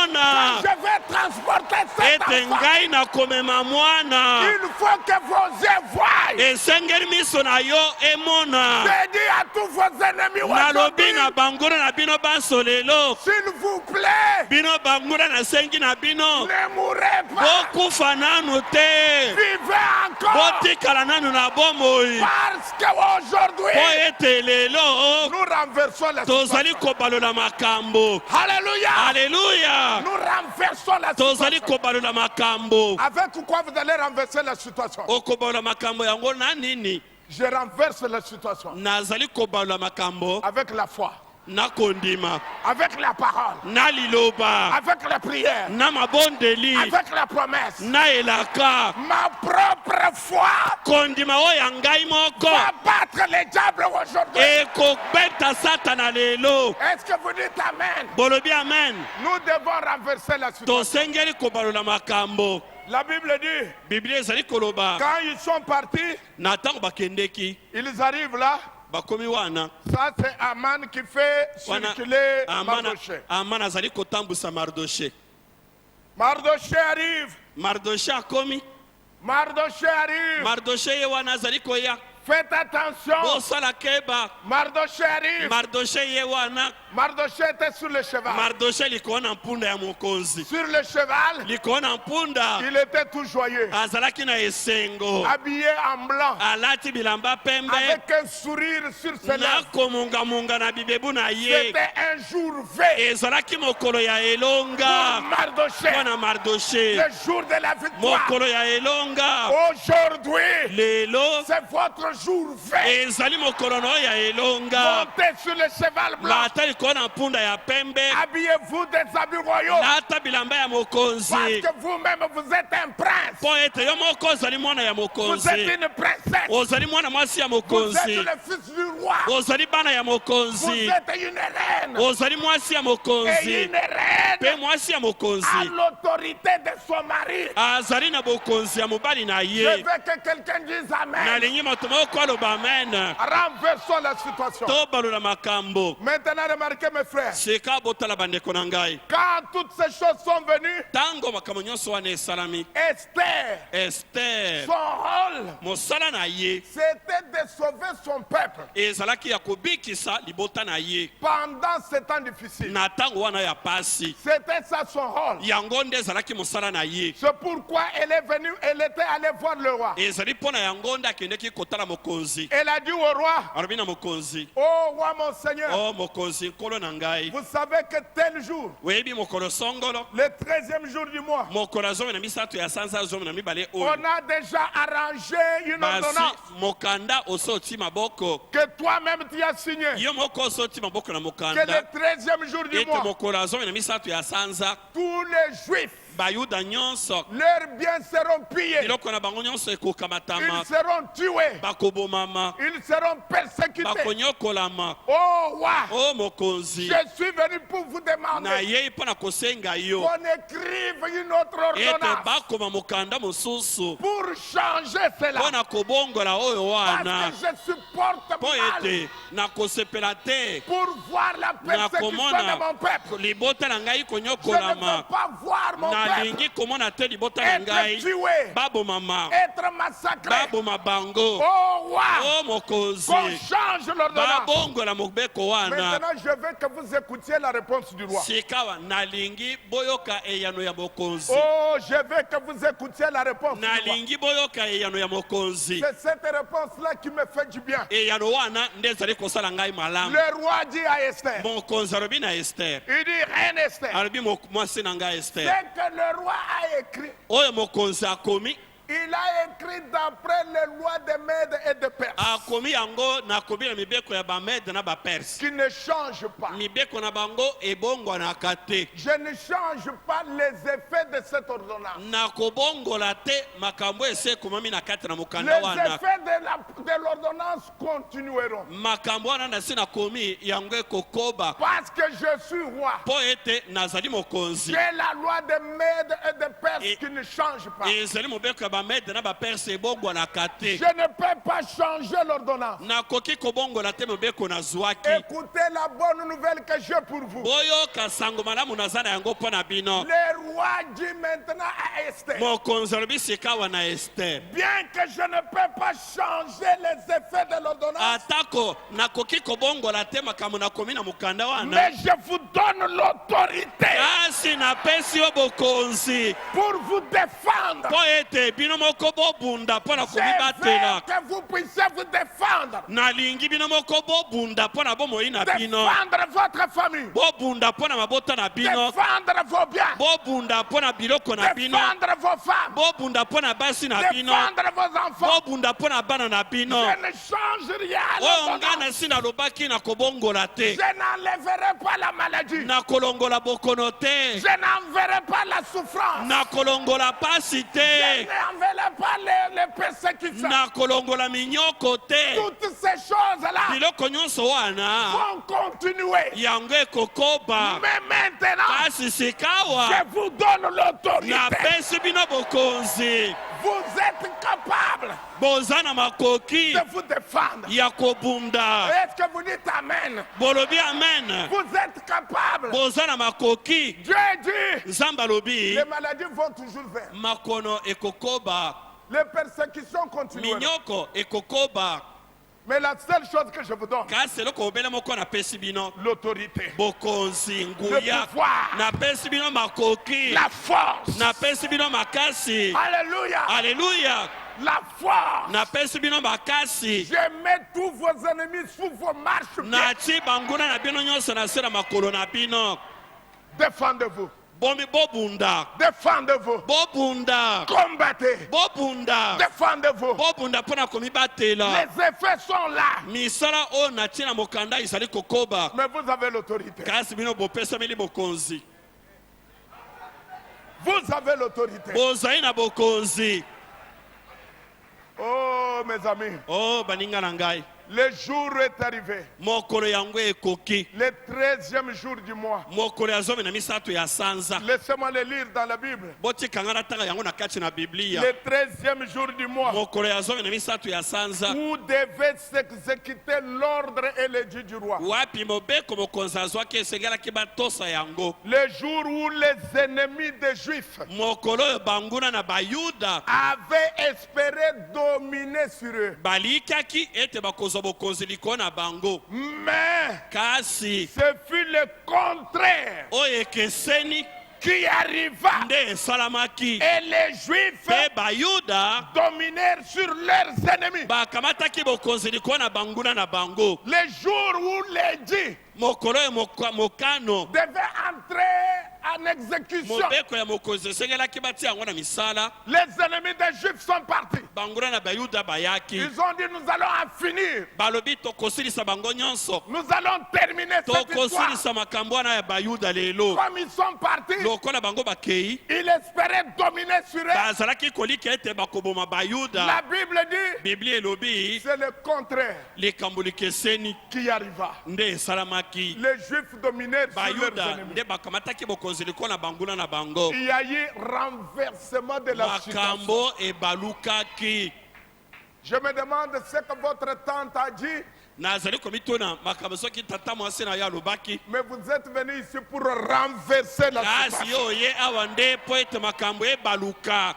Je vais transporter cet ete enfant. ngai nakomema mwana. Il faut que vos yeux voient. esengeli miso na yo emona. J'ai dit à tous vos ennemis nalobi aujourd'hui, na banguna na bino banso lelo s'il vous plaît, bino banguna nasengi na bino ne mourrez pas. bokufa nanu te Vivez encore. botikala nanu na bomoi Parce qu'aujourd'hui, po ete lelo nous renversons la tozali situation. kobalola makambo. Alléluia. Alléluia. Nous renversons la tozali situation. kobalola makambo. Avec quoi vous allez renverser la situation? okobalola makambo yango na nini? Je renverse la situation nazali kobalola makambo avec la foi. na kondima avec la parole, na liloba avec la prière, na mabondeli avec la promesse. na elaka Ma propre foi kondima oyo ya ngai moko va battre les diables aujourd'hui. ekobeta satana lelo. Est-ce que vous dites Amen? Bolobi amen. Nous devons renverser la situation. Tosengeli kobalola makambo. La Bible dit, Biblia ezali koloba quand ils sont partis, na ntango bakendeki ils arrivent là. bakomi wana Ça, c'est Aman qui fait wana circuler Amana Mardoché. Amana azali kotambusa Mardoché. Mardoché arrive. Mardoché akomi. Mardoché arrive. Mardoché ye wana azali koya. Faites attention. Bosala keba. Mardoché arrive. Mardoché ye wana. Mardoché était sur le cheval. Mardoché likona na mpunda ya mokonzi. Sur le cheval, Likona na mpunda il était tout joyeux. azalaki na esengo. Habillé en blanc. Alati bilamba pembe. Avec un sourire sur ses Na lèvres. komunga na bibebu na ye. C'était un jour V. Ezalaki mokolo ya elonga. Mardoché. Wana Mardoché. Le jour de la victoire. Mokolo ya elonga. Aujourd'hui, Lelo c'est votre jour V. ezali mokolo na oyo ya elonga. Montez sur le cheval blanc. Bata likolo na mpunda ya pembe. Habillez-vous des habits royaux. Nata bilamba ya Parce mokonzi. que vous-même, vous êtes un prince. Po ete yo moko ozali mwana ya Vous mokonzi. êtes une princesse. Ozali mwana mwasi ya Vous êtes mokonzi. le fils du roi. Ozali bana ya Vous mokonzi. êtes une reine. Ozali mwasi ya Et mokonzi. une reine Pe mwasi ya à mokonzi l'autorité de son mari. azali na bokonzi ya mobali na Je ye. veux que quelqu'un dise Amen. Nalingi moto moko aloba amen. Renversons la situation. Tobalola makambo. Maintenant, remarquez mes frères. Seka botala bandeko na ngai. Quand toutes ces choses sont venues, Tango makambo nyonso wana esalami. Esther, Esther son rôle, mosala na ye c'était de sauver son peuple ezalaki ya kobikisa libota na ye pendant ces temps difficiles. na ntango wana ya pasi. C'était ça son rôle. Yango nde ezalaki mosala na ye. C'est pourquoi elle est venue, elle était allée voir le roi. Ezali mpo na yango nde akendeki kotala mokonzi. Elle a dit au roi, Alobi na mokonzi, oh roi mon Seigneur, o mokonzi nkolo na ngai, vous savez que tel jour, oyebi mokolo songolo le 13e jour du mois, mokolo ya zomi na misato ya sanza zomi na mibale on oyo a déjà arrangé une basi ordonnance mokanda oso oti maboko que toi-même tu as signé. yo moko oso oti maboko na Que mokanda le 13e jour du ete mois, mokolo ya zomi na misato ya sanza tous les juifs, bayuda nyonso leurs biens seront pillés, biloko na bango nyonso ekokamatama ils seront tués, bakobomama ils seront persécutés. bakonyokolama. Oh roi, O mokonzi je suis venu pour vous na demander yei mpo na kosenga yo qu'on écrive une autre ete ordonnance bakoma mokanda mosusu pour changer cela. mpo na kobongola oyo wana Parce que je supporte mpo mal ete nakosepela te pour voir la persécution de nakomona mon peuple. libota na ngai Je ne veux konyokolama. pas voir mon peuple Nalingi komona te libota na être ngai tué, babomama être massacré. baboma bango. Oh roi, O mokonzi qu'on change l'ordonnance. babongola mobeko wana. Maintenant, je veux que vous écoutiez la réponse du roi. Sikawa nalingi boyoka eyano ya mokonzi. Oh, je veux que vous écoutiez la réponse du roi. Nalingi boyoka eyano ya mokonzi. C'est cette réponse-là qui me fait du bien. Eyano wana nde ezali kosala ngai malamu. Le roi dit à Esther, Mokonzi alobi na Esther. il dit, reine Esther, Alobi mwasi na ngai Esther. ce que le roi a écrit, Oyo mokonzi akomi. il a écrit d'après les lois des Mèdes et de Perse, Akomi yango nakomi na mibeko ya bamede na baperse. qui ne change pas. Mibeko na bango ebongwanaka te. Je ne change pas les effets de cette ordonnance. Nakobongola te makambo ese ekomami na kati na Les mokanda wana. effets de l'ordonnance continueront. Makambo wana nasi nakomi yango ekokoba. Parce que je suis roi. Po ete nazali mokonzi. C'est la loi des Mèdes et de Perse Et- qui ne change pas. Ezali mobeko ya bamede na baperse ebongwanaka te. Je ne peux pas changer l'ordonnance. Nakoki kobongola te mobeko nazwaki. Écoutez la bonne nouvelle que j'ai pour vous. Boyoka sango malamu naza na yango mpo na bino. Le roi dit maintenant à Esther, Mokonzi alobi sikawa na Esther. bien que je ne peux pas changer les effets de l'ordonnance, Atako nakoki kobongola te makambo nakomi na mokanda wana. mais je vous donne l'autorité Kasi napesi yo bokonzi pour vous défendre mpo ete bino bino moko bobunda pona Je veux komibatela que vous puissiez vous défendre. nalingi bino moko bobunda pona bomoi na bino Défendre votre famille. bobunda pona mabota na bino Défendre vos biens. bobunda pona biloko na bino Défendre vos femmes. bobunda pona basi na bino Défendre vos enfants. bobunda pona bana na bino Je ne change rien à oyo l'ordonnance. nga na si nalobaki na kobongola te Je n'enlèverai pas la maladie. na kolongola bokono te Je n'enverrai pas la souffrance. na kolongola pasi Je te n'enverrai pas les persécutions. na kolongola minyoko te Toutes ces choses-là biloko nyonso wana vont continuer. yango ekokoba Mais maintenant, kasi sikawa je vous donne l'autorité. napesi bino bokonzi Vous êtes capable boza na makoki de vous défendre. ya kobunda Est-ce que vous dites Amen? bolobi amen Vous êtes capable. boza na makoki Dieu dit, nzambe alobi les maladies vont toujours vers. makono ekokoba Les persécutions continuent. minyoko ekokoba Mais la seule chose que je vous donne, kasi eloko obele moko napesi bino l'autorité, bokonzi nguya Le pouvoir. napesi bino makoki la force. napesi bino makasi Alléluia. aleluya La force. napesi bino makasi Je mets tous vos ennemis sous vos marches. nati banguna na bino nyonso na se na makolo na bino Défendez-vous. bomi bobunda Défendez-vous. bobunda Combattez. bobunda Défendez-vous. bobunda mpona komibatela Les effets sont là. misala oyo natie na mokanda ezali kokoba Mais vous avez l'autorité. kasi bino bopesameli bokonzi Vous avez l'autorité. bozali na bokonzi Oh, mes amis. o baninga na ngai Le jour est arrivé. mokolo yango ekoki Le 13e jour du mois. mokolo ya zomi na misato ya sanza Laissez-moi le lire dans la Bible. botikanga natanga yango na kati na biblia Le 13e jour du mois. mokolo ya zomi na misato ya sanza Où devait s'exécuter l'ordre et l'édit du roi. wapi mobeko mokonzi azwaki esengelaki batosa yango Le jour où les ennemis des Juifs mokolo oyo banguna na bayuda avaient espéré dominer sur eux. balikaki ete bakozwa bokonzi likolo na bango Mais kasi ce fut le contraire oyo ekeseni qui arriva. nde esalamaki Et les Juifs mpe bayuda dominèrent sur leurs ennemis. bakamataki bokonzi likolo na banguna na bango Le jour où l'édit mokolo oyo mokano devait entrer en exécution, mobeko ya mokonzi esengelaki batia yango na misala les ennemis des Juifs sont partis. banguna na bayuda bayaki Ils ont dit, nous allons en finir. balobi tokosilisa bango nyonso Nous allons terminer cette histoire. tokosilisa makambo wana ya bayuda lelo Comme ils sont partis, lokola bango bakei ils espéraient dominer sur eux. bazalaki kolika ete bakoboma La bayuda Bible dit, biblia elobi c'est le contraire likambo likeseni qui arriva. nde esalamaki Les Juifs dominèrent sur leurs bayuda ennemis. nde bakamataki bokonzi likolo na banguna na bango Il y a eu renversement de la situation. makambo ebalukaki Je me demande ce que votre tante a dit, nazali komituna makambo soki tata mwasi na yo alobaki mais vous êtes venu ici pour renverser la kasi situation. yo oye awa nde mpo ete makambo ebaluka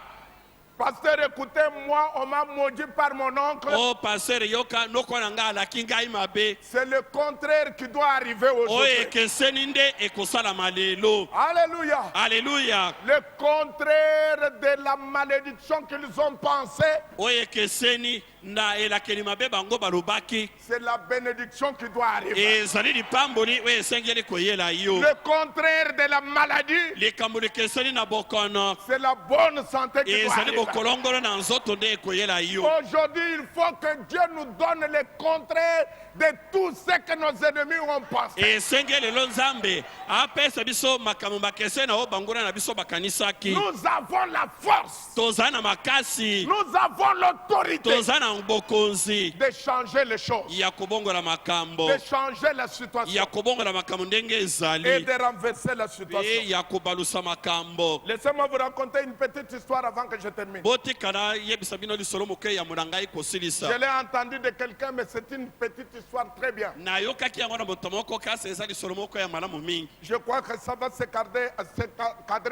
Pasteur, écoutez-moi, on m'a maudit par mon oncle. o paster yoka noko na ngai alaki ngai mabe C'est le contraire qui doit arriver oyo aujourd'hui. ekeseni nde ekosalama lelo Alléluia. alleluya Le contraire de la malédiction qu'ils ont pensé, oyo ekeseni na elakeli mabe bango balobaki c'est la bénédiction qui doit arriver. ezali lipamboli oyo esengeli koyela yo Le contraire de la maladie, likambo likeseni na bokono c'est la bonne santé qui doit ezali arriver. bokolongolo na nzoto nde ekoyela yo Aujourd'hui, il faut que Dieu nous donne le contraire de tout ce que nos ennemis ont pensé. esengeli lelo nzambe apesa biso makambo bakeseni na oyo banguna na biso bakanisaki Nous avons la force, toza na makasi nous avons l'autorité toza na bokonzi de changer les choses, ya kobongola makambo de changer la ya situation kobongola makambo ndenge et ezali de renverser la pe situation. ya kobalusa makambo Laissez-moi vous raconter une petite histoire avant que je termine. botikana yebisa bino lisolo moke ya mola ngai Je kosilisa l'ai entendu de quelqu'un, mais c'est une petite histoire très bien. nayokaki yango na moto moko kasi eza lisolo moko ya malamu mingi Je crois que ça va se cadrer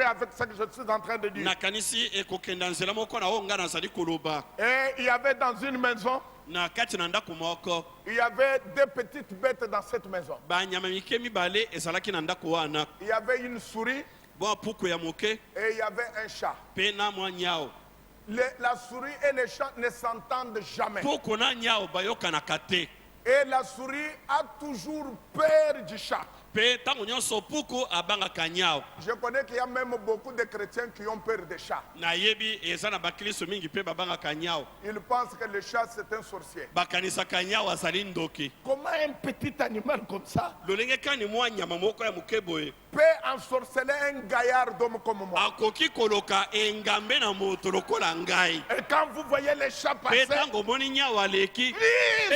avec ce que je suis en train de dire. nakanisi ekokenda nzela moko na oyo ngai nazali koloba Et il y avait dans une maison, na kati na ndako moko il y avait deux petites bêtes dans cette maison. banyama mike mibale ezalaki na ndako wana Il y avait une souris bwa puku ya moke et il y avait un chat. mpe na mwa nyao La souris et les chats ne s'entendent jamais. puku na nyao bayokanaka te. Et la souris a toujours peur du chat. Mpe ntango nyonso puku abangaka nyao. Je connais qu'il y a même beaucoup de chrétiens qui ont peur des chats. Nayebi eza na bakristo mingi mpe babangaka nyao. Ils pensent que le chat c'est un sorcier. Bakanisaka nyao azali ndoki. Comment un petit animal comme ça Lolenge kani mwa nyama moko ya moke boye peut ensorceler un gaillard d'homme comme moi? akoki koloka engambe na moto lokola ngai. Et quand vous voyez les chats Mpe passer, ntango omoni nyao aleki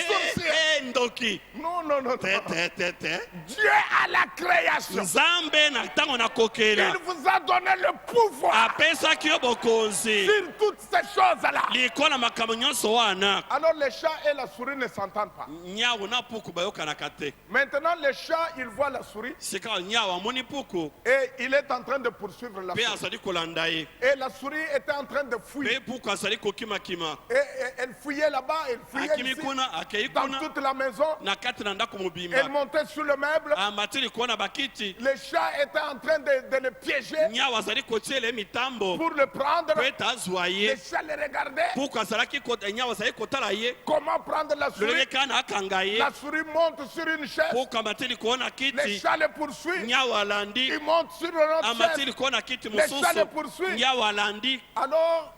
sorcier. ndoki. Non, non, non, Te non. te te te. Dieu a la création. Nzambe na ntango nakokela Il vous a donné le pouvoir apesaki yo bokonzi sur toutes ces choses-là. likola makambo nyonso wana. Alors les chats et la souris ne s'entendent pas. Nyao na puku bayokanaka te. Maintenant, le chat, il voit la souris Sika nyao amoni puku et il est en train de poursuivre la mpe souris. azali kolanda ye. Et la souris était en train de fouiller. Mpe puku azali kokimakima. Et elle fouillait là-bas, elle fouillait Akimi ici, kuna akei dans kuna toute la maison. na kati na ndako Elle mobimba. montait sur le meuble. Amati likolo na bakiti. Le chat était en train de le piéger Nyao azali kotiela ye mitambo pour le prendre. mpo ete azwa Le ye. chat le regardait. Puku azalaki nyao azali kotala ye. Comment prendre la souris? Lolenge kana akanga ye. La souris monte sur une chaise. Puku amati likolo na Le kiti. chat le poursuit. Nyao alandi. Il monte sur une autre Amati chaise. likolo na kiti Le chat le mosusu. poursuit. Nyao alandi. Alors,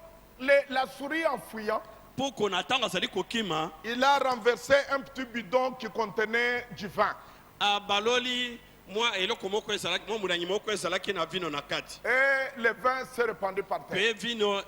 la souris en fouillant, Puku na ntango azali kokima il a renversé un petit bidon qui contenait du vin. abaloli mwa eloko moko ezalaki mwa molangi moko ezalaki na vino na kati. Et le vin s'est répandu par terre. Mpe vino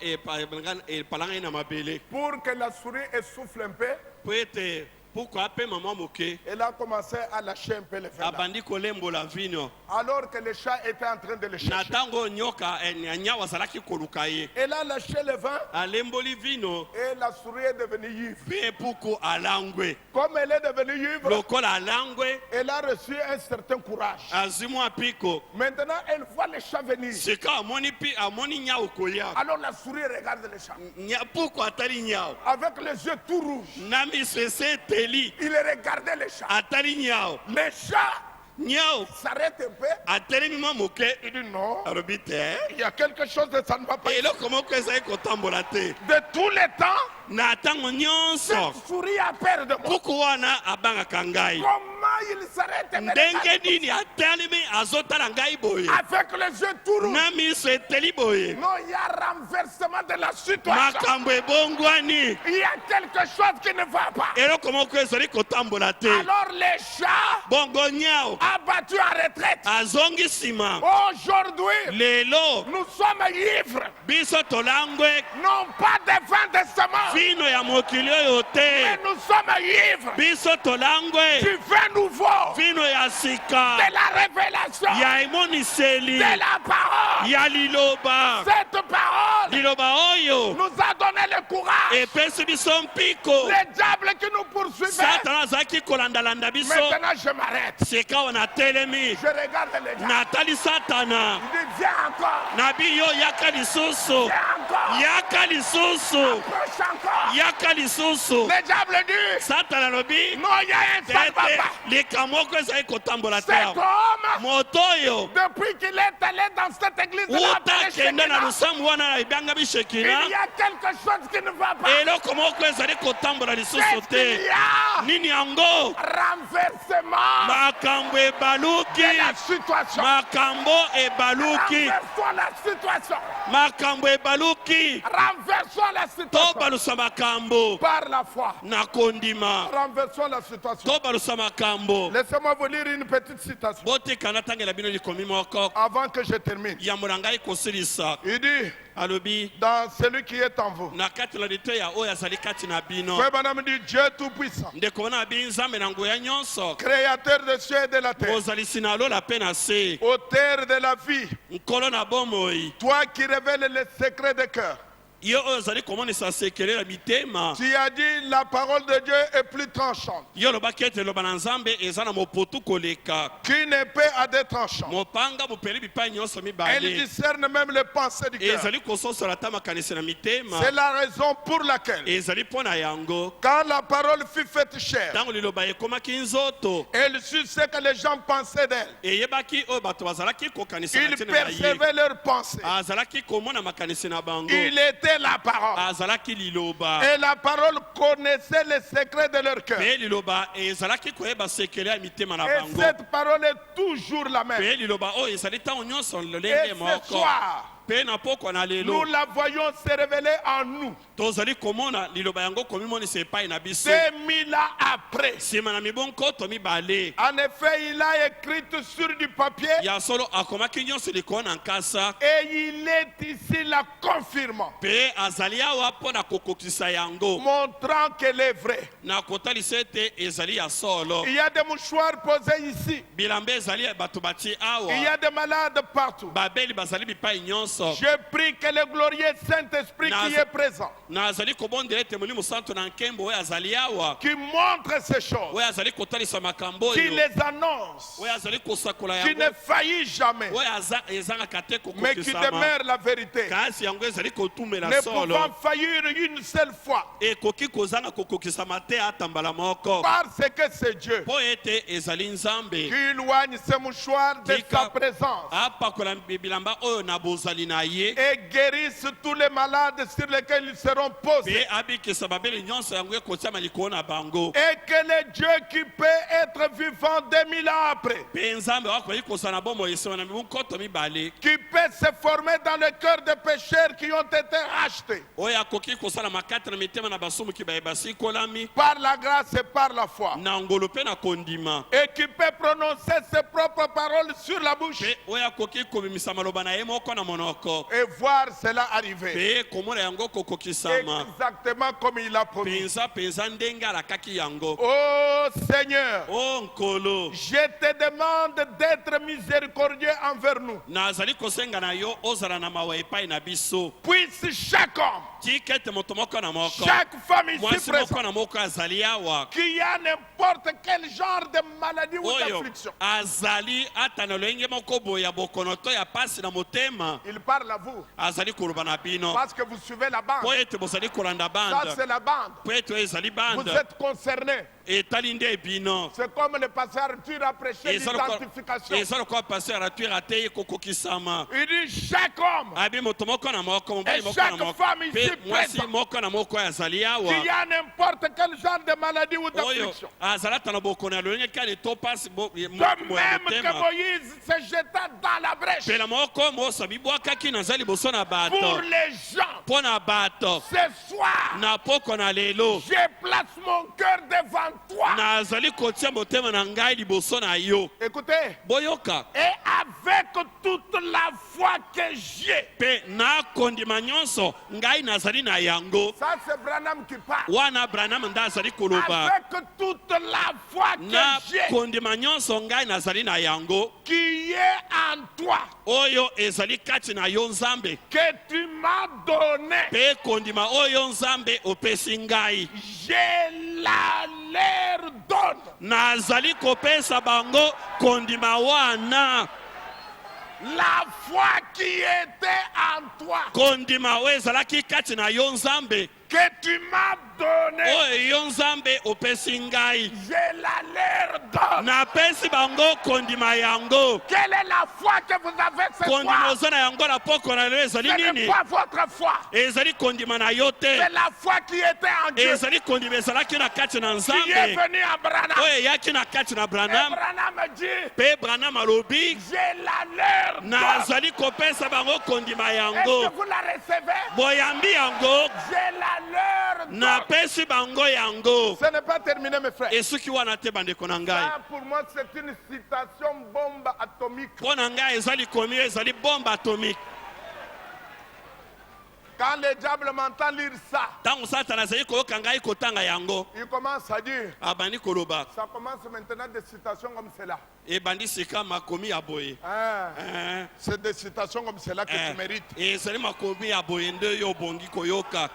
epalangai na mabele Pour que la souris essouffle un peu, mpo ete puku apema mwa moke elle a commencé à lâcher un peu le vin. là. abandi kolembola vino. Alors que le chat était en train de le Na chercher. ntango nyoka nyao azalaki koluka ye Elle a lâché le vin alemboli vino et la souris est devenue ivre. mpe puku alangwe. Comme elle est devenue ivre, Lokola alangwe elle a reçu un certain courage. azwi mwa piko. Maintenant, elle voit le chat venir. Sika amoni nyao kolia. Alors la souris regarde le chat. Puku atali nyao Avec les yeux tout rouges, na misese eteli il regardait le chat. atali nyao. Le chat Nyao s'arrête un peu. atelemi mwa moke Il dit non, alobi te il y a quelque chose de ça ne va pas. eloko moko ezali kotambola te. De tous les temps, Na ntango nyonso cette souris a peur de moi. puku wana abangaka ngai. Comment il s'arrête et me Ndenge regarde nini atelemi azotala ngai boye avec les yeux tout rouges? na miso eteli boye. Non, il y a renversement de la situation. Makambo ebongwani Il y a quelque chose qui ne va pas. eloko moko ezali kotambola te. Alors les chats Bongo nyao abattus en retraite. azongi nsima. Aujourd'hui, Lelo nous sommes ivres. biso tolangwe Non pas de vin de semence, vino ya mokili oyo mais te. nous sommes ivres Biso tolangwe du vin nouveau, vino ya sika de la révélation, ya emoniseli de la parole. ya liloba. Cette parole Liloba oyo nous a donné le courage. epesi biso mpiko. Les diables qui nous poursuivaient. Satana azalaki kolandalanda biso. Maintenant, je m'arrête. Sika wana telemi Je regarde les diables. natali Satana Il dit, viens encore. nabi yo yaka lisusu Viens encore. yaka lisusu Approche encore. yaka lisusu. Les diables disent, Satana lobi non, il y a un seul tete papa. likambo moko ezali kotambola te. Cet homme, Moto oyo depuis qu'il est allé dans cette église de la uta Pélée kende na Shekinah, lusambo wana na ibanga il bishekina y a quelque chose qui ne va pas. eloko moko ezali kotambola lisusu Qu'est-ce qu'il te. y a? Nini yango Renversement makambo ebaluki de la situation. makambo ebaluki Renversons la situation. makambo ebaluki Renversons la situation. tobalusa makambo Par la foi. na kondima Renversons la situation. tobalusa makambo. Laissez-moi vous lire une petite citation botika natangela bino likomi moko avant que je termine. yambola ngai kosilisa. Il dit, alobi dans celui qui est en vous. na kati na liteya oyo azali kati na bino. Frère Branham dit, Dieu Tout-Puissant, ndeko na bi nzambe na nguya nyonso créateur des cieux et de la terre, ozalisi na lola mpe na se auteur de la vie, nkolo na bomoi toi qui révèles les secrets des cœurs. yo oyo ozali komonisa sekele ya mitema. Tu as dit, la parole de Dieu est plus tranchante yo olobaki ete eloba na nzambe eza na moputu koleka qu'une épée à deux tranchants. mopanga mopeli bipai nyonso Elle mibale. discerne même les pensées du cœur. ezali kososola ata makanisi na mitema. C'est la raison pour laquelle, ezali mpo na yango quand la parole fut faite chair, ntango liloba ekomaki nzoto elle sut ce que les gens pensaient d'elle. eyebaki oyo bato bazalaki kokanisa na Ils ntina na ye. percevaient leurs pensées. azalaki komona makanisi na bango. Il était était la parole. azalaki liloba Et la parole connaissait les secrets de leur cœur. pe liloba ezalaki koyeba sekele ya mitema na Et bango cette parole est toujours la même. pe liloba oyo ezali ntango nyonso Et lolenge ce moko soir, pe na pokwa na nous lelo la voyons se révéler en nous. tozali komona liloba yango komimonisa epai na biso 2000 ans après. nsima na mibu nkoto mibale En effet, il a écrit sur du papier ya solo akomaki nyonso likolo na nkasa et il est ici la confirmant, pe azali awa mpo na kokokisa yango montrant qu'elle est vraie. na kotalisa ete ezali ya solo Il y a des mouchoirs posés ici. bilamba ezali ya bato batie Il y awa a des malades partout. babeli bazali bipai nyonso Je prie que le glorieux Saint-Esprit qui est présent, nazali kobondela ete molimo santo na nkembo oyo azali awa qui montre ces choses, oyo azali kotalisa makambo qui oyo les annonce, oyo azali kosakola qui yango ne faillit jamais, oyo ezangaka te mais qui kokokisama demeure la vérité. kasi yango ezali kotumela Ne solo pouvant faillir une seule fois, ekoki kozanga kokokisama te ata mbala moko parce que c'est Dieu mpo ete ezali nzambe qui éloigne ces mouchoirs de sa présence apakola bilamba oyo na bozali na ye et guérisse tous les malades sur lesquels ils seront posés. pe abikisa babeli nyonso yango ekotiama likolo na bango Et que le Dieu qui peut être vivant 2000 ans après, mpe nzambe wakoki kozala na bomoi esima na mibu nkoto mibale qui peut se former dans le cœur des pécheurs qui ont été rachetés oyo akoki kosala makati na mitema na basumuki basikolami par la grâce et par la foi, na ngolo mpe na kondima et qui peut prononcer ses propres paroles sur la bouche mpe oyo akoki kobimisa maloba na ye moko na monoko et voir cela arriver mpe komona yango kokokisama exactement comme il a promis. penza ndenge alakaki yango Oh Seigneur, o nkolo je te demande d'être miséricordieux envers nous. nazali kosenga na yo ozala na mawa epai na biso Puisse chaque homme, tika ete moto moko na moko chaque femme ici mwasi moko présente, na moko azali awa qui a n'importe quel genre de maladie ou oyo d'affliction, azali ata na lolenge moko boye ya bokono to ya pasi na motema il parle à vous azali koloba na bino parce que vous suivez la bande. mpo ete bozali kolanda Ça, bande c'est la bande. mpo ete oyo ezali Vous bande êtes concernés. etali nde bino C'est comme le pasteur Arthur a prêché l'identification. eza lokola paster atwire ateye kokokisama Il dit chaque homme abi moto moko na moko mobali Et moko na chaque moko femme ici mpe mwasi présente. moko na moko oyo azali awa qui a n'importe quel genre de maladie ou oyo d'affliction. azalata na bokono ya lolenge kani to pasi De même que Moïse se jeta dans la brèche pela moko mosa bibwakaki naza liboso na pour bato les gens. mpo na bato Ce soir, na poko na lelo je place mon cœur devant toi. nazali kotia motema na ngai liboso na yo Écoutez, boyoka et avec toute la foi que j'ai. mpe na kondima nyonso ngai nazali na yango Ça, c'est Branham qui parle. wana branam nde azali koloba Avec toute la foi na que j'ai, kondima nyonso ngai nazali na yango qui est en toi, oyo ezali kati na yo nzambe que tu m'as donné, mpe kondima oyo nzambe opesi ngai je la leur donne. nazali kopesa bango kondima wana La foi qui était en toi, kondima oyo ezalaki kati na yo nzambe que tu m'as donné, oyo yo nzambe opesi ngai je la leur donne. napesi bango kondima yango Quelle est la foi que vous avez ce kondima soir? oza na yango na poko na lelo ezali Ce n'est nini pas votre foi, ezali kondima na yo te c'est la foi qui était en Dieu, ezali kondima ezalaki na kati na qui est nzambe venue à Branham. oyo eyaki na kati na Et branam Branham dit, mpe branam alobi je la leur donne. nazali kopesa bango kondima Est-ce yango que vous la recevez? boyambi yango Je la leur donne. napesi bango yango Ce n'est pas terminé, mes frères. esuki wana te bandeko na ngai Ça, pour moi, c'est une citation bombe atomique. mpo na ngai ezali komi ezali bombe atomike Quand le diable m'entend lire ça, ntango satana azali koyoka ngai kotanga yango il commence à dire, abandi koloba ça commence maintenant des citations comme cela. ebandi sika makomi ya boye Hein, c'est des citations comme cela que tu mérites. ezali makomi ya boye nde yo obongi koyoka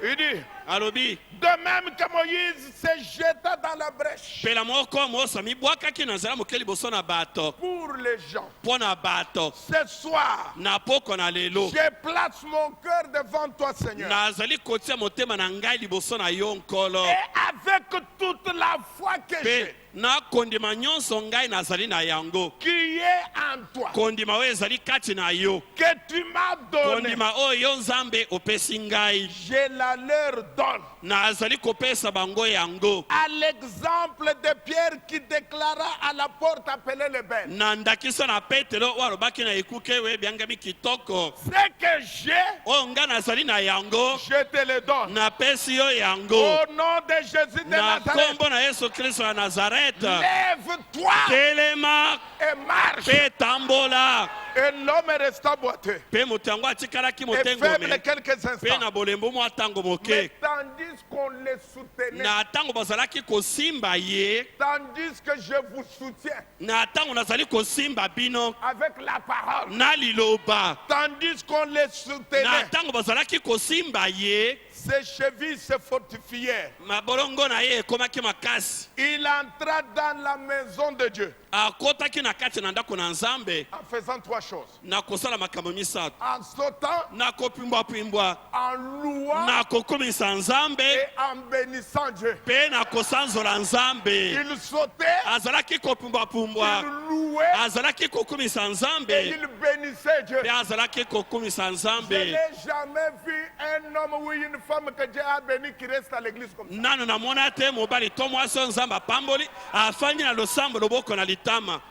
Il dit, alobi De même que Moïse s'est jeté dans la brèche pela moko moso mibwakaki na nzela moke liboso na bato pour les gens. mpo na bato Ce soir, na poko na lelo je place mon cœur devant toi, Seigneur. nazali kotia motema na ngai liboso na yo nkolo Et avec toute la foi que mpe j'ai, na kondima nyonso ngai nazali na yango qui est en toi, kondima oyo ezali kati na yo que tu m'as donné, kondima oyo yo nzambe opesi ngai je la leur donne. nazali kopesa bango yango À l'exemple de Pierre qui déclara à la porte appelée le Bel. na ndakisa na petelo oyo alobaki na ekuke oyo ebyangami kitoko Ce que j'ai, oyo ngai nazali na yango je te le donne. napesi yo yango Au nom de Jésus de na Nazareth, nkombo na yesu kristo ya nazarete lève-toi telema et marche. mpe tambola Et l'homme est resté boiteux mpe moto yango atikalaki et faible motengome quelques mpe instants. na bolembo mwa ntango Mais moke tandis qu'on les soutenait, na ntango bazalaki kosimba ye tandis que je vous soutiens na ntango nazali kosimba bino avec la parole, na liloba tandis qu'on les na soutenait, ntango bazalaki kosimba ye ses chevilles se fortifièrent. mabolongo na ye ekomaki makasi Il entra dans la maison de Dieu akotaki na kati na ndako na nzambe en faisant trois choses. na kosala makambo misato En sautant, na kopimbwapwimbwa en louant na kokumisa nzambe et en bénissant Dieu. mpe na kosanzola nzambe Il sautait, azalaki kopumbwapumbwa il louait azalaki kokumisa et nzambe il bénissait Dieu. mpe azalaki kokumisa Je nzambe n'ai jamais vu un homme ou une femme que Dieu a béni qui reste à l'église comme ça. nano namona te mobali to mwasi oyo nzambe apamboli afandi na losambo loboko na litama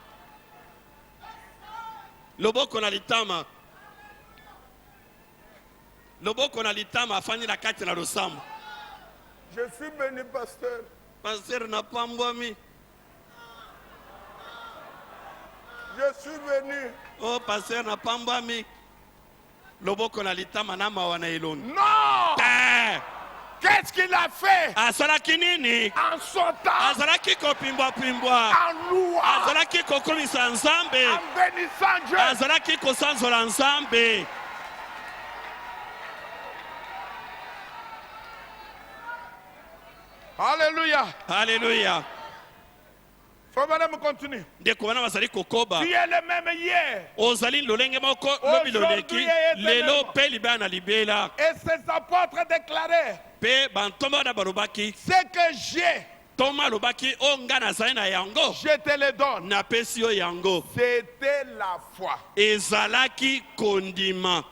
loboko na litama loboko na litama afandi na kati na losambo Je suis béni, pasteur. paster napambwami Je suis béni. o paster napambwami loboko na litama na mawa na elongi Non! te Qu'est-ce qu'il a fait? asalaki nini En sautant, azalaki kopimbwapwimbwa en louant, azalaki kokomisa nzambe en bénissant Dieu. azalaki kosanzola nzambe Alléluia. haleluya Faut madame continue. ndeko wana bazali kokoba Tu es le même hier. ozali lolenge moko lobi loleki Aujourd'hui et lelo éternellement. mpe libela na libela Et ses apôtres déclarèrent, mpe bantomba wana balobaki ce que j'ai, ntoma alobaki o ngai nazali na yango je te le donne. napesi yo yango C'était la foi. ezalaki kondima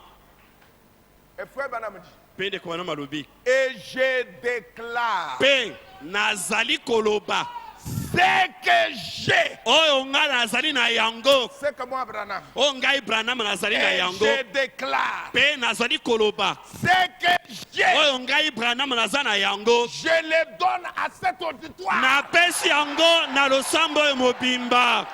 Et frère Banam dit, mpe ndeko wana malobi et je déclare, mpe nazali koloba ce que j'ai, oyo ngai nazali na yango c'est que moi, Branham, oyo ngai branam nazali na et yango je déclare, mpe nazali koloba ce que j'ai, oyo ngai branam naza na yango je le donne à cet auditoire. napesi yango na losambo oyo mobimba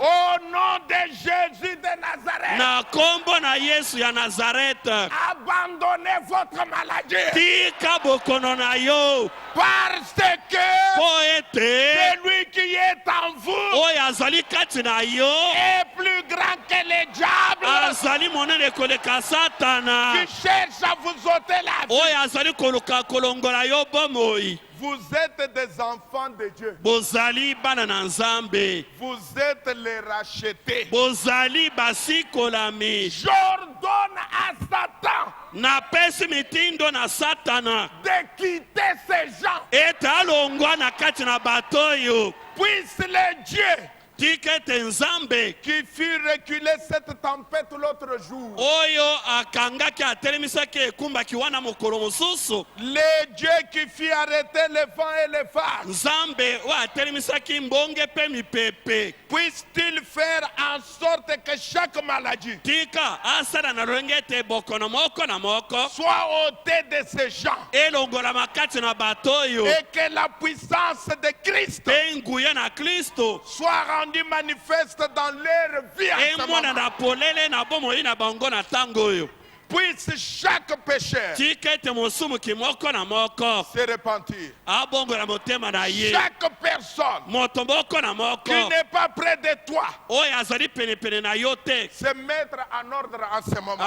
Au nom de Jésus de Nazareth, na nkombo na yesu ya nazarete abandonnez votre maladie tika bokono na yo parce que mpo ete celui qui est en vous oyo azali kati na yo est plus grand que les diables azali monene koleka satana qui cherchent à vous ôter la vie. oyo azali koluka kolongola yo bomoi Vous êtes des enfants de Dieu. bozali bana na nzambe Vous êtes les rachetés. bozali basikolami J'ordonne à Satan napesi mitindo na satana de quitter ces gens. ete alongwa na kati na bato oyo Puisse le Dieu tika ete nzambe qui fit reculer cette tempête l'autre jour, oyo akangaki atelemisaki ekumbaki wana mokolo mosusu le Dieu qui fit arrêter le vent et les phares, nzambe oyo atelemisaki mbonge mpe mipepe puisse-t-il faire en sorte que chaque maladie tika asala na lolenge ete bokono moko na moko soit ôtée de ces gens elongolama kati na bato oyo et que la puissance de Christ mpe nguya na kristo soit rendue manifeste dans leur vie en ce emona moment. na polele na bomoi na bango na ntango oyo puisse chaque pécheur tika ete mosumuki moko na moko se repentir. abongola motema na ye. Chaque personne Moto moko na moko qui n'est pas près de toi oyo azali penepene na yo te se mettre en ordre en ce moment.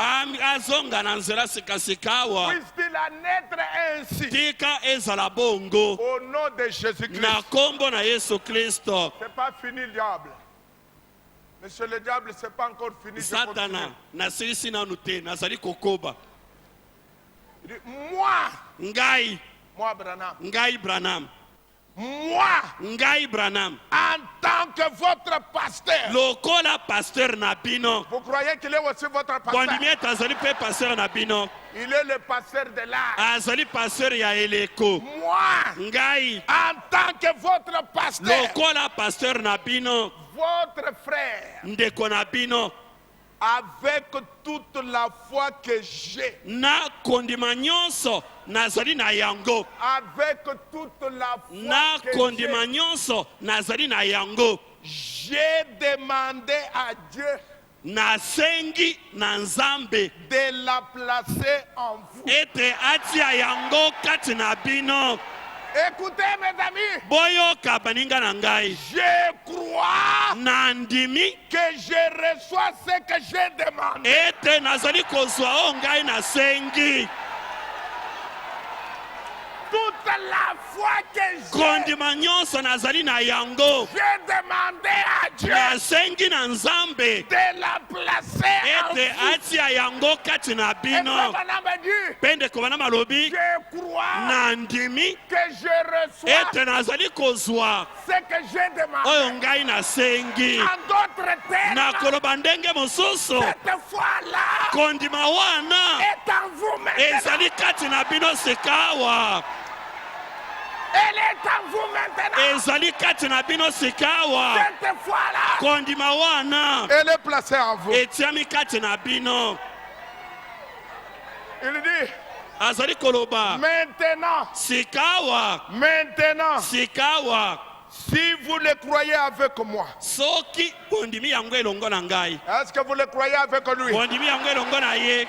azonga na nzela sikasika awa. Puisse-t-il en être ainsi Tika ezala bongo au nom de na Jésus-Christ. kombo na Yesu Kristo. C'est pas fini le diable. Monsieur le diable, c'est pas encore fini. Je continue. Satana nasilisi nanu te nazali kokoba. Il dit, moi, Ngai Branham, Branham moi, ngai Branham en tant que votre pasteur, lokola pasteur na bino vous croyez qu'il est aussi votre pasteur? bondimi ete azali mpe pasteur na bino Il est le pasteur de l'âge. azali pasteur ya eleko. Moi, Ngai en tant que votre pasteur, lokola pasteur na bino votre frère, ndeko na bino avec toute la foi que j'ai, na kondima nyonso nazali na yango, avec toute la na foi que kondima nyonso nazali na yango, j'ai demandé à Dieu nasengi na Nzambe de la placer en vous. ete atia yango kati na bino. Écoutez mes amis, Boyoka baninga na ngai, je crois na ndimi que je reçois ce que j'ai demandé. ete nazali kozwa o ngai nasengi. Toute la foi que j'ai, Kondima nyonso nazali na yango, j'ai demandé à Dieu nasengi na Nzambe de la placer en ete vous. atia yango kati na Et bino. Branham a dit, Pende kobana malobi je crois na ndimi que je reçois ete nazali kozwa ce que j'ai demandé. oyo ngai nasengi. En d'autres termes, Na koloba ndenge mosusu, cette foi-là kondima wana est en vous maintenant. ezali kati na bino sikawa, Elle est en vous maintenant. ezali kati na bino sikawa. Cette foi-là, Kondima wana elle est placée en vous. etiami kati na bino. Il dit, Azali koloba maintenant, sikawa, sikawa. si vous le croyez avec moi, Soki kondimi yango elongo na ngai, est-ce que vous le croyez avec lui? kondimi yango elongo na ye.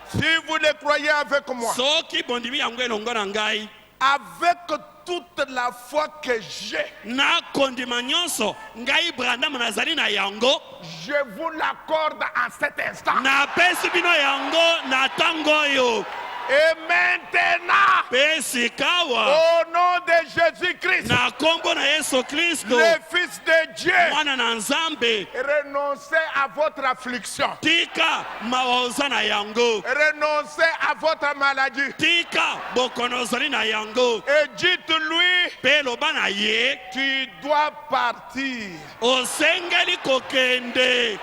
Si vous le croyez avec moi, Soki bondimi yango elongo na ngai, avec toute la foi que j'ai, na kondima nyonso ngai Branham nazali na yango, je vous l'accorde en cet instant. napesi bino yango na tango oyo. Et maintenant, Pe sikawa au nom de Jésus-Christ, na kombo na Yesu Kristo, le Fils de Dieu, mwana na Nzambe, renoncez à votre affliction, tika mawaoza na yango, renoncez à votre maladie tika bokono ozali na yango. et dites-lui, Pe loba na ye, tu dois partir. osengeli kokende.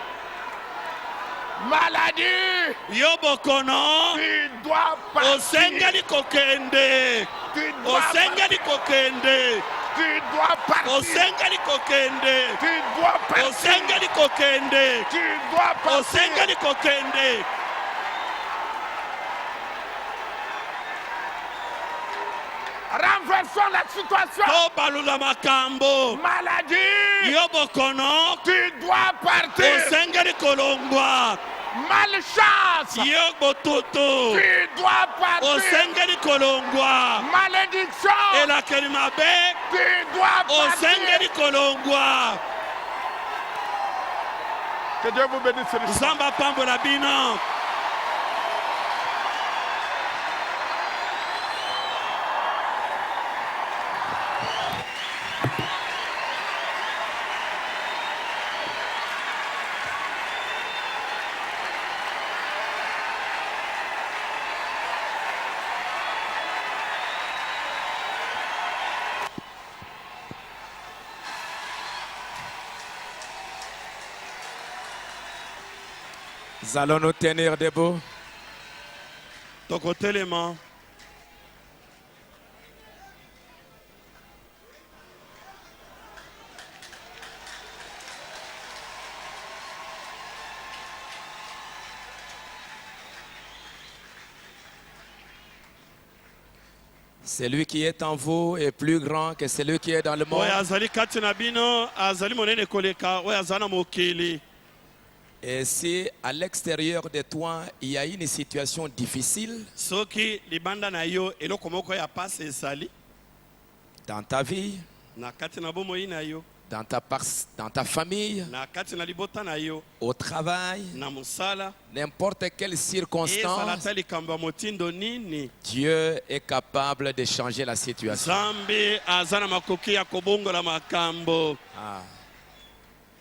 Maladie, Yo bokono tu dois partir. osengeli kokende, Tu dois osengeli kokende, Tu dois partir. osengeli kokende, Tu dois partir. osengeli kokende, Tu dois partir. osengeli kokende. Renversons la situation. Tobalula makambo. Maladie, Yo bokono tu dois partir. osengeli kolongwa. Malchance, Yo botutu tu dois partir. osengeli kolongwa. Malédiction, Elakeli mabe tu dois osengeli partir. kolongwa. Que Dieu vous bénisse. Zamba pambola bino. Nous allons nous tenir debout. Tokotelema. Celui qui est en vous est plus grand que celui qui est dans le monde. Oyo azali kati na bino azali monene koleka oyo azali na mokili. Et si à l'extérieur de toi, il y a une situation difficile soki libanda na yo eloko moko ya pasi ezali dans ta vie, na kati na bomoi na yo, dans ta famille, na kati na libota na yo, au travail, na mosala, n'importe quelle ezala circonstance, ta likambo ya motindo nini, Dieu est capable de changer la situation. Nzambe aza na makoki ya kobongola makambo. Ah.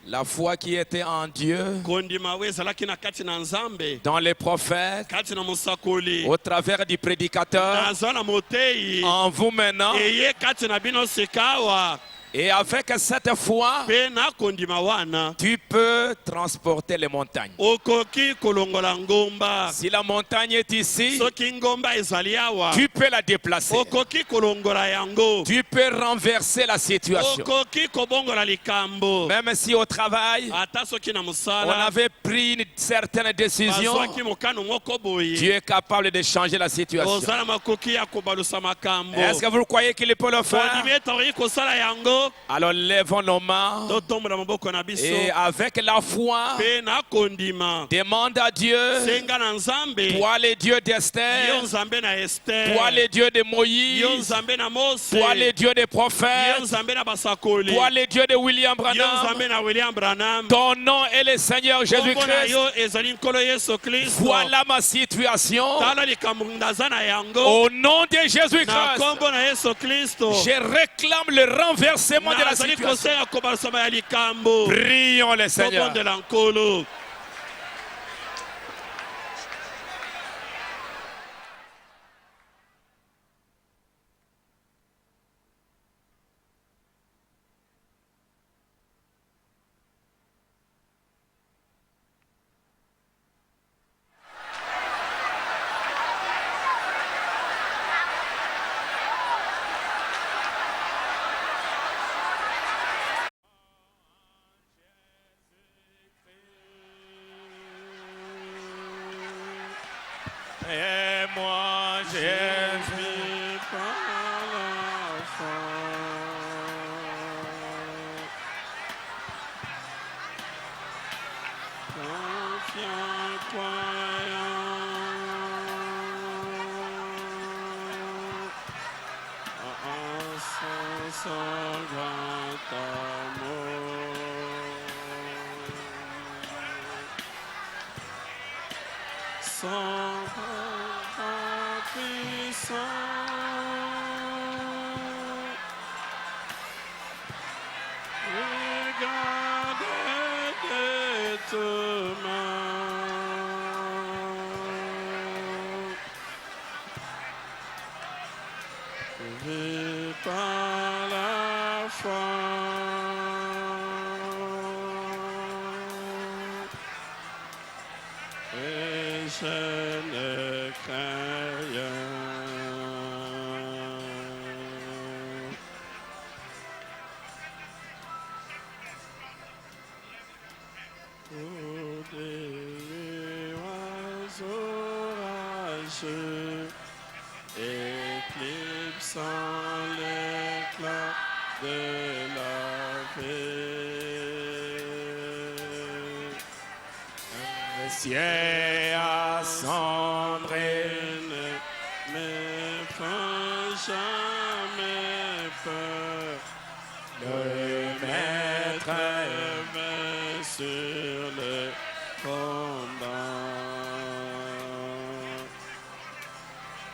La foi qui était en Dieu, Kondima we ezalaki na kati na Nzambe, dans les prophètes, kati na mosakoli, au travers du prédicateur, aza na motei, en vous maintenant. eye kati na bino sikawa. Et avec cette foi, Pe na kondima wana, tu peux transporter les montagnes. okoki kolongola ngomba. Si la montagne est ici, Soki ngomba ezali awa, tu peux la déplacer. okoki kolongola yango. Tu peux renverser la situation. Okoki kobongola likambo. Même si au travail, Ata soki na on mosala, avait pris une certaine décision, bazwaki mokano moko boye, Dieu est capable de changer la situation. ozala makoki ya kobalusa makambo. Est-ce que vous croyez qu'il peut le faire? Kondimi ete okoki kosala yango. Alors lèvons nos mains Totombola maboko na biso. et avec la foi, Pe na kondima, demande à Dieu, senga na Nzambe. toi le Dieu Yo d'Esther, Nzambe na Esther, toi le Dieu de yo Moïse, Nzambe na Mose, toi le Dieu des yo prophètes, Nzambe na basakoli, toi le Dieu de William yo Branham. Nzambe na William Branham. Ton nom est le Seigneur Kombo na Jésus-Christ. yo ezali nkolo Yesu Kristo. Voilà ma situation. Tala likambo ndaza na yango. Au nom de Na Jésus-Christ, kombo na Yesu Kristo. je réclame le renversement de la Nazali situation. kosenga kobalusama ya likambo. Prions le Seigneur. Tobondela nkolo. Et moi, Jésus. Vis par la foi. Confiant, croyant en son grand amour. Son bras puissant, regardez de tes mains. Vis par la foi. Et je ne crains rien. Pour des oiseaux orageux, éclipsant l'éclat de la paix. Le ciel a sombré. Ne me fais jamais peur. Le maître Main sur le combat.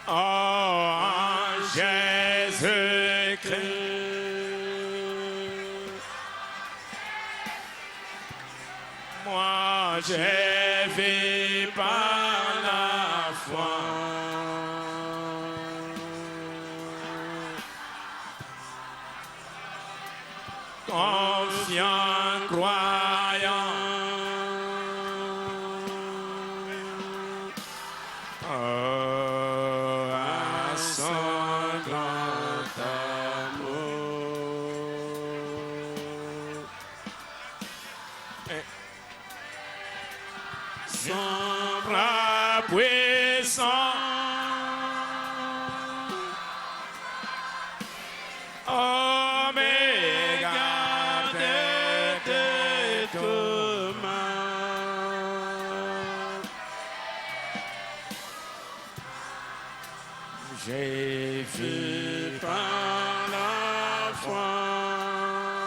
en Jésus-Christ. Moi, je vis par la foi. Confiant, croyant. Oh, à son grand amour. Son bras puissant. Oh, mais gardez de tes mains. J'ai vu par la foi.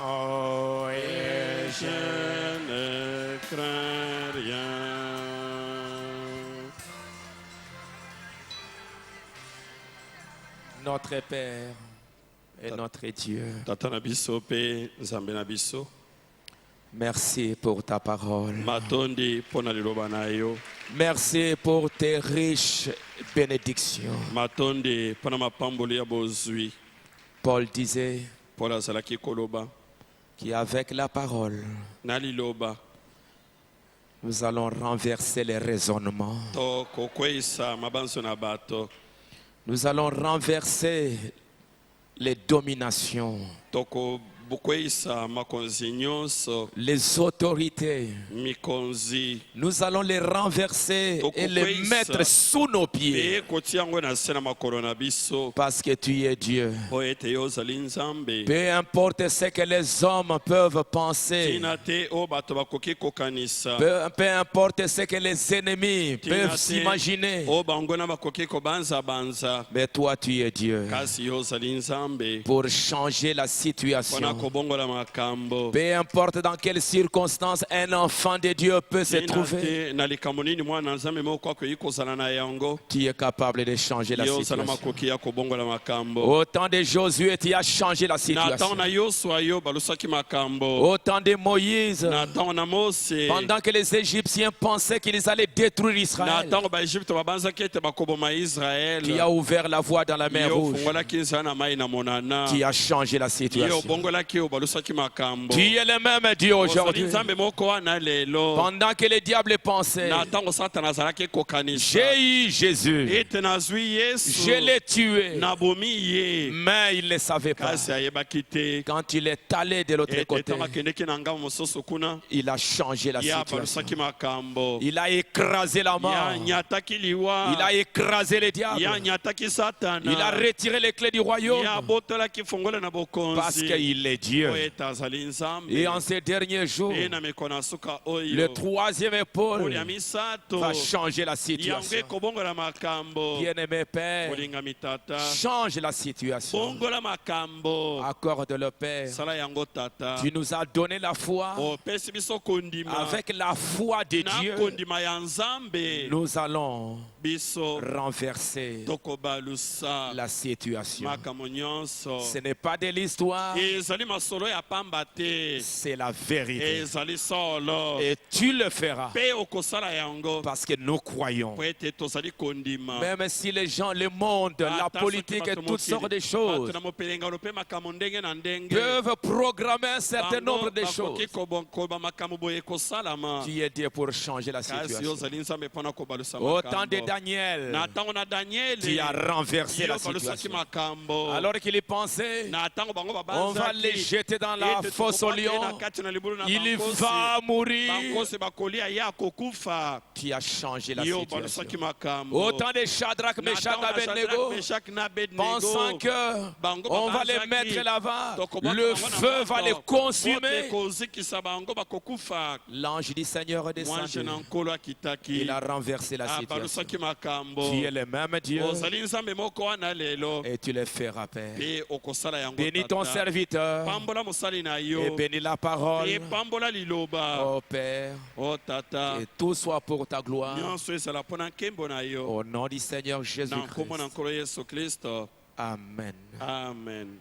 Oh, Et je ne crains rien. notre Père et notre Dieu, Tata na biso pe nzambe na biso. merci pour ta parole. Matondi pona liloba na yo. Merci pour tes riches bénédictions. Matondi pona mapamboli ya bozwi. Paul disait Paul azalaki koloba. qu'avec la parole, Na liloba. nous allons renverser les raisonnements. To kokwesa mabanzo na bato. Nous allons renverser les dominations, Toko bukwesa makonzi nyonso. les autorités. Mikonzi. Nous allons les renverser et les Tokokwesa. mettre sous nos pieds. Pe kotia ngo na sena makolo na biso. Parce que tu es Dieu. Po ete yo ozali nzambe. Peu importe ce que les hommes peuvent penser. Tina te o bato bakoki kokanisa. Peu importe ce que les ennemis Tina peuvent te s'imaginer. o bangona bakoki kobanza banza. Mais toi, tu es Dieu. Kasi yo ozali nzambe. Pour changer la Pona situation. kobongola makambo. Peu importe dans quelles circonstances un enfant de Dieu peut se Tina trouver. te na likambo nini mwana nzambe moko akoki kozala na yango. Qui est capable de changer la Yo ozala situation. makoki ya kobongola makambo. Au temps de Josué, tu as changé la Na situation. ntango na Yosua yo balusaki makambo. Au temps de Moïse, Na ntango na Mose. pendant que les Égyptiens pensaient qu'ils allaient détruire Na Israël, ntango baegypte babanzaki ete bakoboma Israele. qui a ouvert la voie dans la mer Yo Rouge, fungolaki nzela na mai na monana. qui a changé la Yo situation. bongolaki yo balusaki makambo. Tu es le même Dieu Ozali aujourd'hui. nzambe moko wana lelo. Pendant que le diable pensait, Na ntango satana azalaki kokanisa. j'ai eu Jésus, Ete nazwi Yesu. je l'ai tué, Nabomi ye. mais il ne savait pas. Kasi ayebaki te. Quand il est allé de l'autre Ete côté, ntango akendeki na ngambo mosusu kuna. il a changé la Ya situation. balusaki makambo. Il a écrasé la mort. Ya nyataki liwa. Il a écrasé le diable. Ya nyataki satana. Il a retiré les clés du royaume Ya botolaki fongole na bokonzi. parce qu'il est Dieu. Po ete azali nzambe. Et en ces derniers jours, Pe na meko na suka oyo. le troisième épaule Olia misato. va changer la Yango situation. ekobongola makambo. Bien-aimé Père, Kolinga mitata. change la situation. Bongola makambo. Accorde le Père. Sala yango tata. Tu nous as donné la foi. Opesi biso kondima. Avec la foi de Na Dieu, kondima ya nzambe. nous allons Biso renverser tokobalusa. la situation. Makambo nyonso. Ce n'est pas de l'histoire, Ezali masolo ya pamba te. c'est la vérité. Ezali solo. Et tu le feras Pe okosala yango. parce que nous croyons. Po ete tozali kondima. Même si les gens, le monde, la Ata politique soki et bato toutes mokili, sortes de choses bato na mopelengano pe makambo ndenge na ndenge. peuvent programmer un certain Bango nombre de bakoki choses, koba makambo boye kosalama. tu es Dieu pour changer la Kasi situation. ozali nzambe mpona kobalusa Au temps de makambo. Daniel, Na ntango na Daniele. tu as renversé yo la balusaki situation. makambo. Alors qu'il y pensait, Na ntango bango on va les jeter dans la ete fosse au tokobate lion, na kati na libulu na il bankosi. va mourir. Bankosi bakolia ye akokufa. Tu as changé la Yo situation. balusaki makambo. Au temps de Shadrach, Na Meshach, ntango na Abednego, Shadrach, Meshach na Abednego. pensant que Bango on va les babanzaki, mettre là-bas, tokobwaka le bango na feu va les moto. consumer. Moto ekozikisa bango bakokufa. L'ange du Seigneur est Mwanje descendu. na nkolo akitaki. Il a renversé la situation. Balusaki makambo. Tu es le même Dieu Ozali nzambe moko wana lelo. et tu le feras, Père. Pe okosala yango Bénis ton tata. serviteur Pambola mosali na et yo. bénis la parole. Pe pambola liloba. Oh Père, Oh tata. et tout soit pour ta gloire. Nyonso ezala mpona nkembo na yo. Au nom du Seigneur Na Jésus-Christ. nkombo na nkolo Yesu Kristo. Amen. Amen.